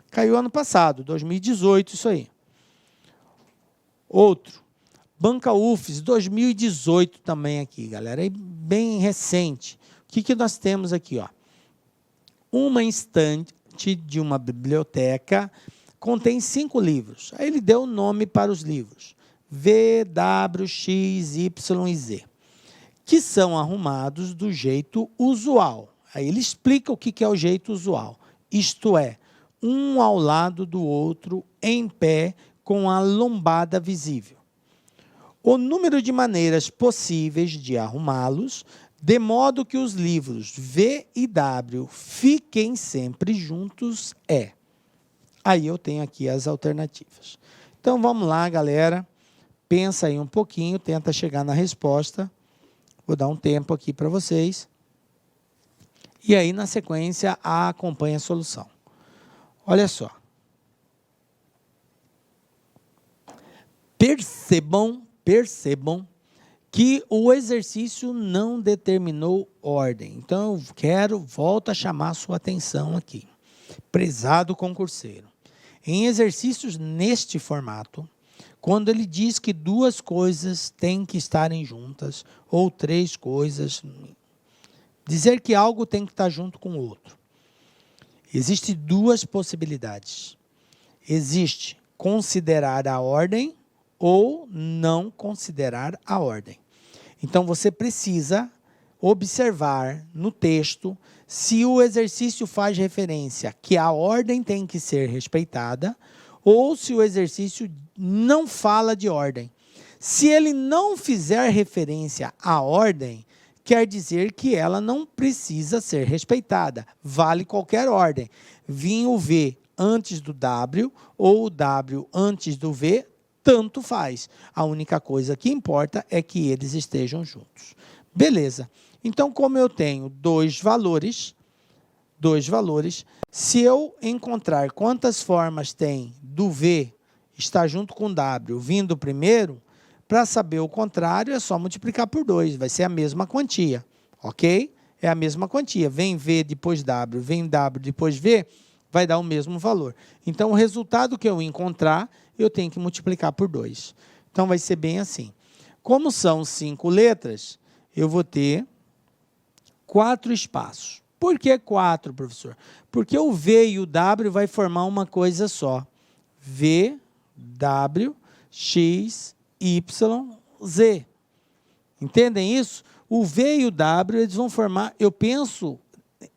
Caiu ano passado, 2018, isso aí. Outro. Banca UFES, 2018 também aqui, galera. É bem recente. O que nós temos aqui, ó? Uma estante de uma biblioteca contém 5 livros. Aí ele deu o nome para os livros. V, W, X, Y e Z. Que são arrumados do jeito usual. Aí ele explica o que é o jeito usual. Isto é, um ao lado do outro, em pé, com a lombada visível. O número de maneiras possíveis de arrumá-los, de modo que os livros V e W fiquem sempre juntos, é. Aí eu tenho aqui as alternativas. Então, vamos lá, galera. Pensa aí um pouquinho, tenta chegar na resposta. Vou dar um tempo aqui para vocês. E aí, na sequência, acompanha a solução. Olha só. Percebam que o exercício não determinou ordem. Então, volto a chamar a sua atenção aqui. Prezado concurseiro. Em exercícios neste formato, quando ele diz que 2 coisas têm que estarem juntas, ou 3 coisas, dizer que algo tem que estar junto com o outro. Existem 2 possibilidades. Existe considerar a ordem ou não considerar a ordem. Então, você precisa observar no texto se o exercício faz referência que a ordem tem que ser respeitada ou se o exercício não fala de ordem. Se ele não fizer referência à ordem, quer dizer que ela não precisa ser respeitada. Vale qualquer ordem. Vinha o V antes do W ou o W antes do V, tanto faz. A única coisa que importa é que eles estejam juntos. Beleza. Então, como eu tenho 2 valores, se eu encontrar quantas formas tem do V estar junto com W vindo primeiro, para saber o contrário é só multiplicar por 2, vai ser a mesma quantia, ok? É a mesma quantia, vem V depois W, vem W depois V, vai dar o mesmo valor. Então, o resultado que eu encontrar, eu tenho que multiplicar por 2. Então, vai ser bem assim. Como são 5 letras, eu vou ter 4 espaços. Por que 4, professor? Porque o V e o W vai formar uma coisa só. V, W, X, Y, Z. Entendem isso? O V e o W, eles vão formar, eu penso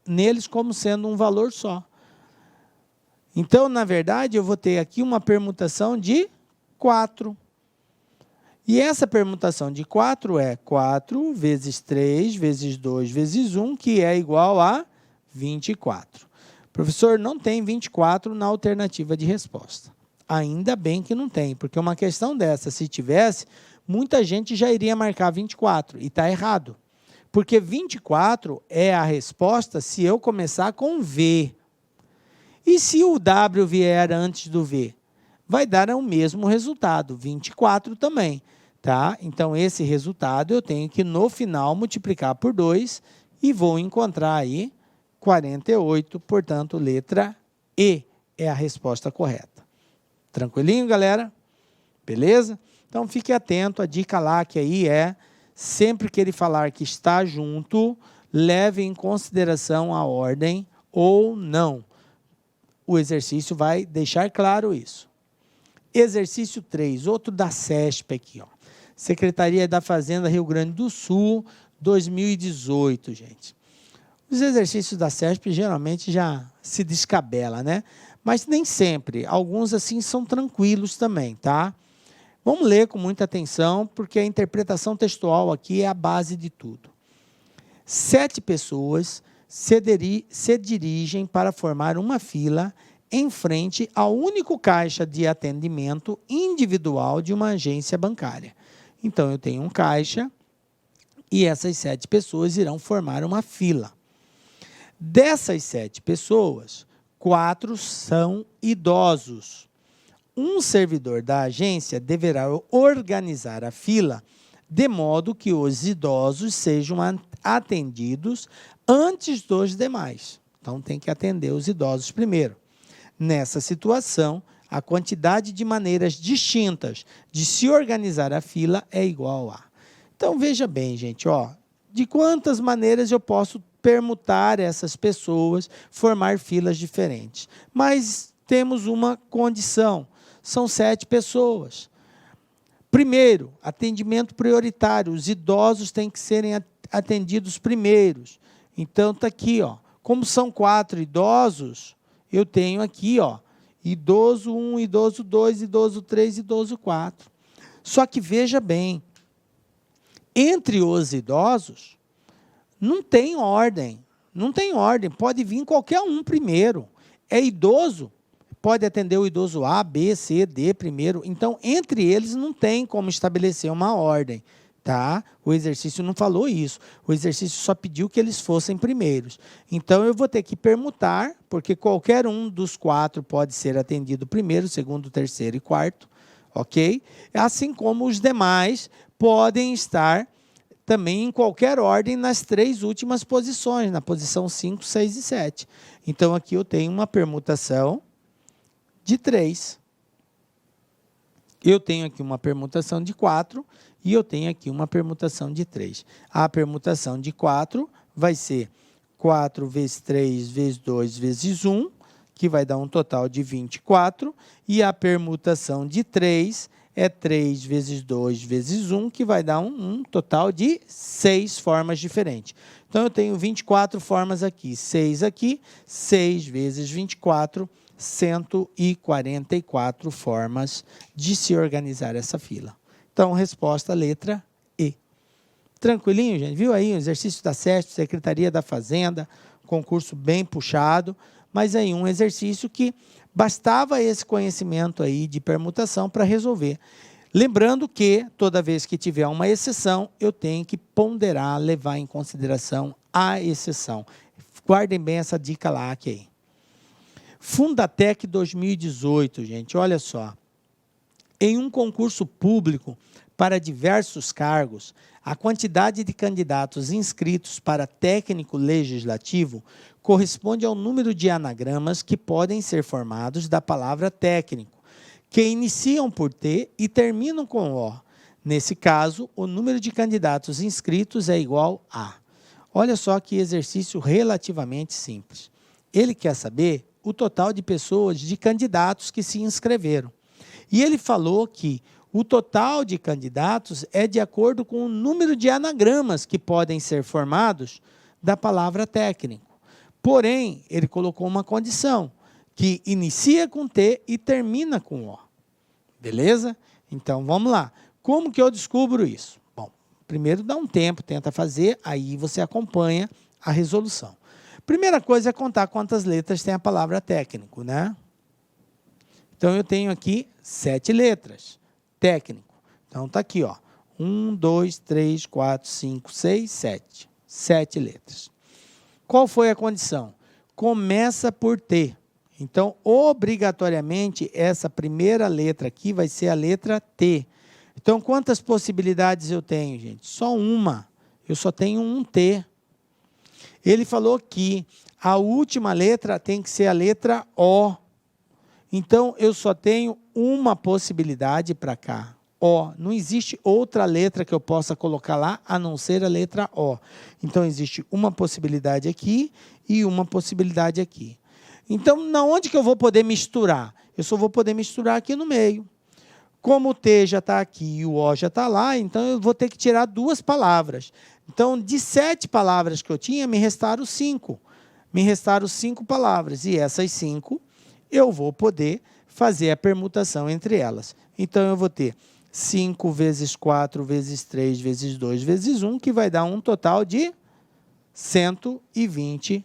neles como sendo um valor só. Então, na verdade, eu vou ter aqui uma permutação de 4. E essa permutação de 4 é 4 vezes 3 vezes 2 vezes 1, que é igual a 24. Professor, não tem 24 na alternativa de resposta. Ainda bem que não tem, porque uma questão dessa, se tivesse, muita gente já iria marcar 24, e está errado. Porque 24 é a resposta se eu começar com V. E se o W vier antes do V? Vai dar o mesmo resultado, 24 também. Tá? Então, esse resultado eu tenho que, no final, multiplicar por 2 e vou encontrar aí 48, portanto, letra E é a resposta correta. Tranquilinho, galera? Beleza? Então, fique atento, a dica lá que aí é, sempre que ele falar que está junto, leve em consideração a ordem ou não. O exercício vai deixar claro isso. Exercício 3, outro da CESP aqui, ó. Secretaria da Fazenda Rio Grande do Sul, 2018, gente. Os exercícios da CESP geralmente já se descabela, né? Mas nem sempre. Alguns, assim, são tranquilos também, tá? Vamos ler com muita atenção, porque a interpretação textual aqui é a base de tudo. 7 pessoas se dirigem para formar uma fila em frente ao único caixa de atendimento individual de uma agência bancária. Então, eu tenho um caixa e essas 7 pessoas irão formar uma fila. Dessas 7 pessoas, 4 são idosos. Um servidor da agência deverá organizar a fila de modo que os idosos sejam atendidos antes dos demais. Então, tem que atender os idosos primeiro. Nessa situação, a quantidade de maneiras distintas de se organizar a fila é igual a. Então, veja bem, gente, ó, de quantas maneiras eu posso permutar essas pessoas, formar filas diferentes. Mas temos uma condição, são 7 pessoas. Primeiro, atendimento prioritário, os idosos têm que serem atendidos primeiros. Então, está aqui, ó, como são 4 idosos, eu tenho aqui, ó, idoso 1, idoso 2, idoso 3, idoso 4. Só que veja bem, entre os idosos, não tem ordem, pode vir qualquer um primeiro. É idoso, pode atender o idoso A, B, C, D primeiro. Então, entre eles não tem como estabelecer uma ordem, tá? O exercício não falou isso. O exercício só pediu que eles fossem primeiros. Então, eu vou ter que permutar, porque qualquer um dos 4 pode ser atendido primeiro, segundo, terceiro e quarto, ok? Assim como os demais podem estar também em qualquer ordem nas 3 últimas posições, na posição 5, 6 e 7. Então, aqui eu tenho uma permutação de 3. Eu tenho aqui uma permutação de 4 e eu tenho aqui uma permutação de 3. A permutação de 4 vai ser 4 vezes 3 vezes 2 vezes 1, que vai dar um total de 24, e a permutação de 3 é 3 vezes 2 vezes 1, que vai dar um total de 6 formas diferentes. Então, eu tenho 24 formas aqui, 6 aqui, 6 vezes 24, 144 formas de se organizar essa fila. Então, resposta letra E. Tranquilinho, gente? Viu aí o exercício da SESP, Secretaria da Fazenda, concurso bem puxado, mas aí um exercício que bastava esse conhecimento aí de permutação para resolver. Lembrando que, toda vez que tiver uma exceção, eu tenho que ponderar, levar em consideração a exceção. Guardem bem essa dica lá aqui aí. Fundatec 2018, gente, olha só. Em um concurso público para diversos cargos, a quantidade de candidatos inscritos para técnico legislativo corresponde ao número de anagramas que podem ser formados da palavra técnico, que iniciam por T e terminam com O. Nesse caso, o número de candidatos inscritos é igual a. Olha só que exercício relativamente simples. Ele quer saber o total de pessoas, de candidatos que se inscreveram. E ele falou que o total de candidatos é de acordo com o número de anagramas que podem ser formados da palavra técnico. Porém, ele colocou uma condição, que inicia com T e termina com O. Beleza? Então, vamos lá. Como que eu descubro isso? Bom, primeiro dá um tempo, tenta fazer, aí você acompanha a resolução. Primeira coisa é contar quantas letras tem a palavra técnico, né? Então, eu tenho aqui 7 letras, técnico. Então, está aqui, ó, 1, 2, 3, 4, 5, 6, 7. 7 letras. Qual foi a condição? Começa por T. Então, obrigatoriamente, essa primeira letra aqui vai ser a letra T. Então, quantas possibilidades eu tenho, gente? Só uma. Eu só tenho um T. Ele falou que a última letra tem que ser a letra O. Então, eu só tenho uma possibilidade para cá, O. Não existe outra letra que eu possa colocar lá, a não ser a letra O. Então, existe uma possibilidade aqui e uma possibilidade aqui. Então, na onde que eu vou poder misturar? Eu só vou poder misturar aqui no meio. Como o T já está aqui e o O já está lá, então eu vou ter que tirar 2 palavras. Então, de 7 palavras que eu tinha, me restaram 5. Me restaram 5 palavras. E essas 5, eu vou poder fazer a permutação entre elas. Então, eu vou ter 5 vezes 4 vezes 3 vezes 2 vezes 1, que vai dar um total de 120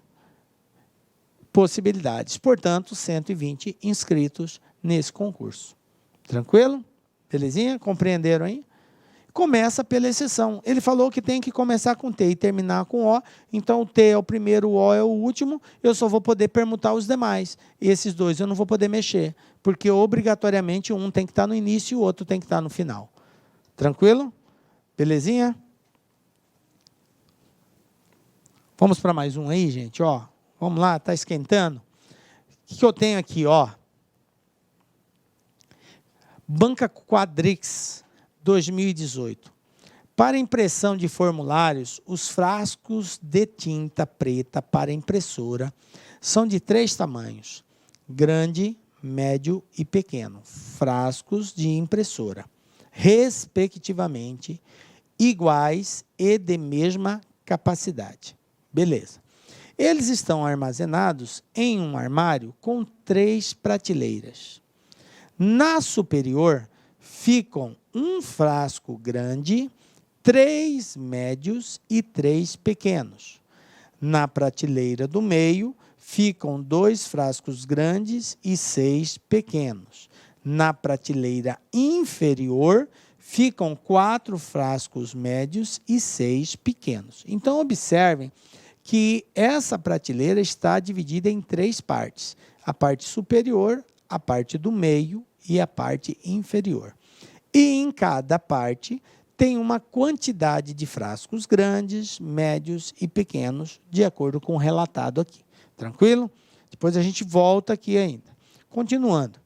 possibilidades. Portanto, 120 inscritos nesse concurso. Tranquilo? Belezinha? Compreenderam aí? começa pela exceção. Ele falou que tem que começar com T e terminar com O, então o T é o primeiro, o O é o último, eu só vou poder permutar os demais. Esses dois eu não vou poder mexer, porque obrigatoriamente um tem que estar no início e o outro tem que estar no final. Tranquilo? Belezinha? Vamos para mais um aí, gente, ó. Vamos lá, está esquentando. O que eu tenho aqui, ó? Banca Quadrix 2018. Para impressão de formulários, os frascos de tinta preta para impressora são de 3 tamanhos: grande, médio e pequeno. Frascos de impressora, respectivamente, iguais e de mesma capacidade. Beleza. Eles estão armazenados em um armário com 3 prateleiras. Na superior ficam um frasco grande, 3 médios e 3 pequenos. Na prateleira do meio ficam 2 frascos grandes e 6 pequenos. Na prateleira inferior ficam 4 frascos médios e 6 pequenos. Então, observem que essa prateleira está dividida em 3 partes: a parte superior, a parte do meio e a parte inferior. E em cada parte tem uma quantidade de frascos grandes, médios e pequenos, de acordo com o relatado aqui. Tranquilo? Depois a gente volta aqui ainda. Continuando.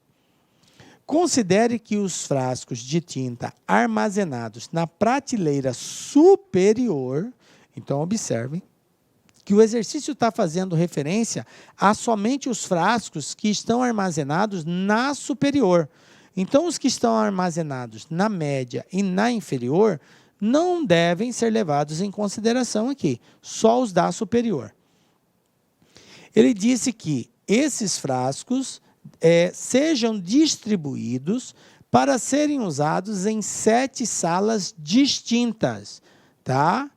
Considere que os frascos de tinta armazenados na prateleira superior, então observem, que o exercício está fazendo referência a somente os frascos que estão armazenados na superior. Então, os que estão armazenados na média e na inferior não devem ser levados em consideração aqui, só os da superior. Ele disse que esses frascos sejam distribuídos para serem usados em 7 salas distintas, tá?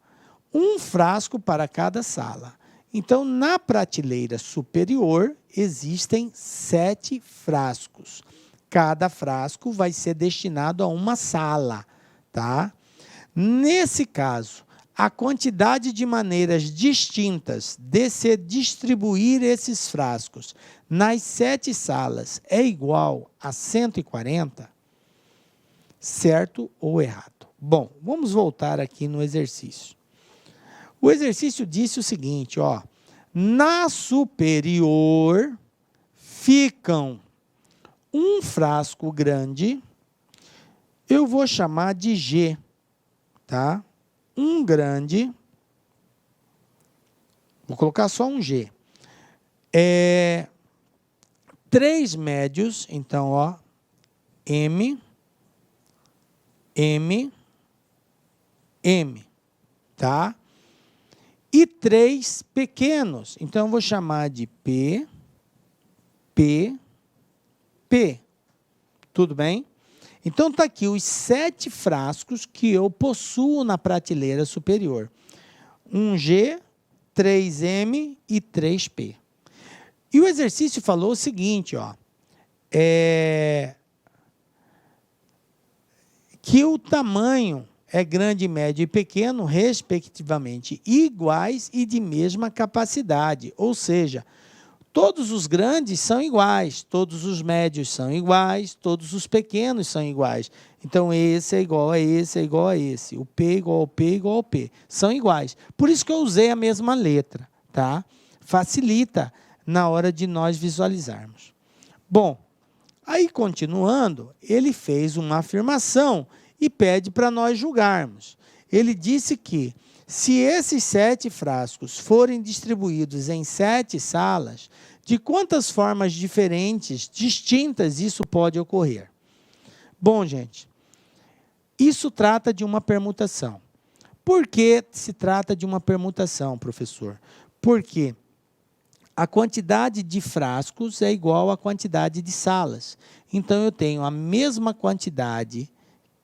Um frasco para cada sala. Então, na prateleira superior, existem 7 frascos. Cada frasco vai ser destinado a uma sala, tá? Nesse caso, a quantidade de maneiras distintas de se distribuir esses frascos nas 7 salas é igual a 140? Certo ou errado? Bom, vamos voltar aqui no exercício. O exercício disse o seguinte, ó: na superior ficam um frasco grande, eu vou chamar de G, tá? Um grande, vou colocar só um G. 3 médios, então, ó, M, M, M, tá? E 3 pequenos, então eu vou chamar de P, P, P. Tudo bem? Então está aqui os 7 frascos que eu possuo na prateleira superior: 1G, 3M e 3P. E o exercício falou o seguinte, ó, que o tamanho é grande, médio e pequeno, respectivamente, iguais e de mesma capacidade. Ou seja, todos os grandes são iguais, todos os médios são iguais, todos os pequenos são iguais. Então, esse é igual a esse, é igual a esse. O P igual ao P igual ao P. São iguais. Por isso que eu usei a mesma letra, tá? Facilita na hora de nós visualizarmos. Bom, aí continuando, ele fez uma afirmação e pede para nós julgarmos. Ele disse que, se esses 7 frascos forem distribuídos em 7 salas, de quantas formas diferentes, distintas, isso pode ocorrer? Bom, gente, isso trata de uma permutação. Por que se trata de uma permutação, professor? Porque a quantidade de frascos é igual à quantidade de salas. Então, eu tenho a mesma quantidade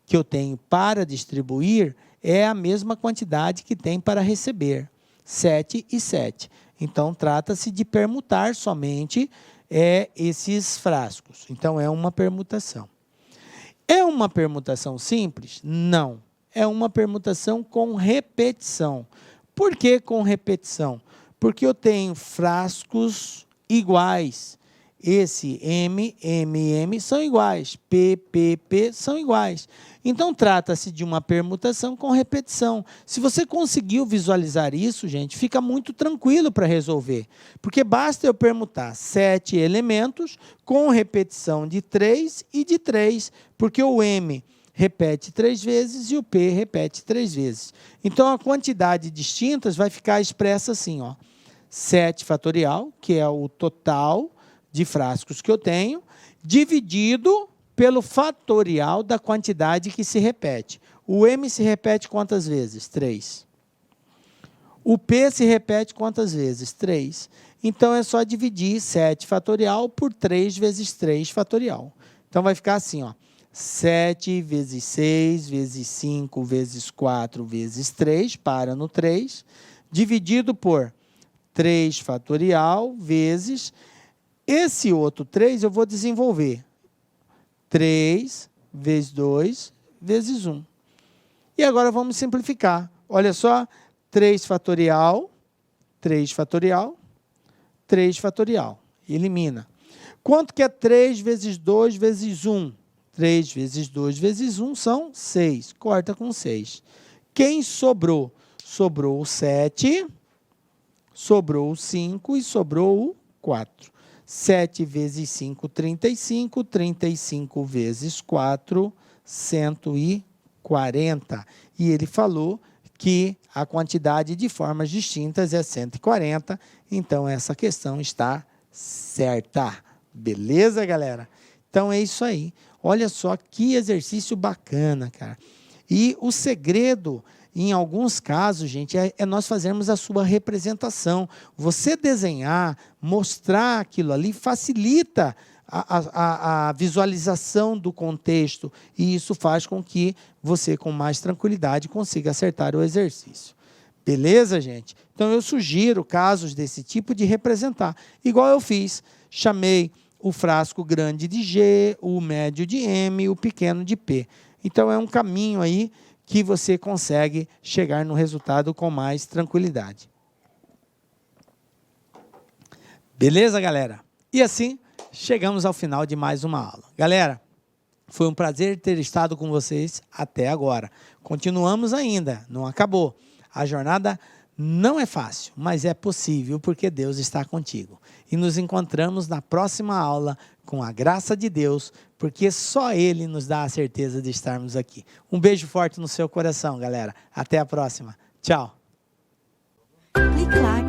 que eu tenho para distribuir, é a mesma quantidade que tem para receber, 7 e 7. Então, trata-se de permutar somente esses frascos. Então, é uma permutação. É uma permutação simples? Não. é uma permutação com repetição. Por que com repetição? Porque eu tenho frascos iguais. Esse M, M, M são iguais. P, P, P são iguais. Então, trata-se de uma permutação com repetição. Se você conseguiu visualizar isso, gente, fica muito tranquilo para resolver. Porque basta eu permutar 7 elementos com repetição de 3 e de 3. Porque o M repete 3 vezes e o P repete 3 vezes. Então, a quantidade distintas vai ficar expressa assim, ó. 7 fatorial, que é o total de frascos que eu tenho, dividido pelo fatorial da quantidade que se repete. O M se repete quantas vezes? 3. O P se repete quantas vezes? 3. Então, é só dividir 7 fatorial por 3 vezes 3 fatorial. Então, vai ficar assim, ó. 7 vezes 6 vezes 5 vezes 4 vezes 3, para no 3, dividido por 3 fatorial vezes... Esse outro 3 eu vou desenvolver. 3 vezes 2 vezes 1. E agora vamos simplificar. Olha só, 3 fatorial, 3 fatorial, 3 fatorial. Elimina. Quanto que é 3 vezes 2 vezes 1? 3 vezes 2 vezes 1 são 6. Corta com 6. Quem sobrou? Sobrou o 7, sobrou o 5 e sobrou o 4. 7 vezes 5, 35. 35 vezes 4, 140. E ele falou que a quantidade de formas distintas é 140. Então, essa questão está certa. Beleza, galera? Então, é isso aí. Olha só que exercício bacana, cara. E o segredo... Em alguns casos, gente, é nós fazermos a sua representação. Você desenhar, mostrar aquilo ali, facilita a visualização do contexto. E isso faz com que você, com mais tranquilidade, consiga acertar o exercício. Beleza, gente? Então, eu sugiro casos desse tipo de representar. Igual eu fiz. Chamei o frasco grande de G, o médio de M e o pequeno de P. Então, é um caminho aí que você consegue chegar no resultado com mais tranquilidade. Beleza, galera? E assim, chegamos ao final de mais uma aula. Galera, foi um prazer ter estado com vocês até agora. Continuamos ainda, não acabou. A jornada não é fácil, mas é possível porque Deus está contigo. E nos encontramos na próxima aula com a graça de Deus, porque só Ele nos dá a certeza de estarmos aqui. Um beijo forte no seu coração, galera. Até a próxima. Tchau. Clique lá.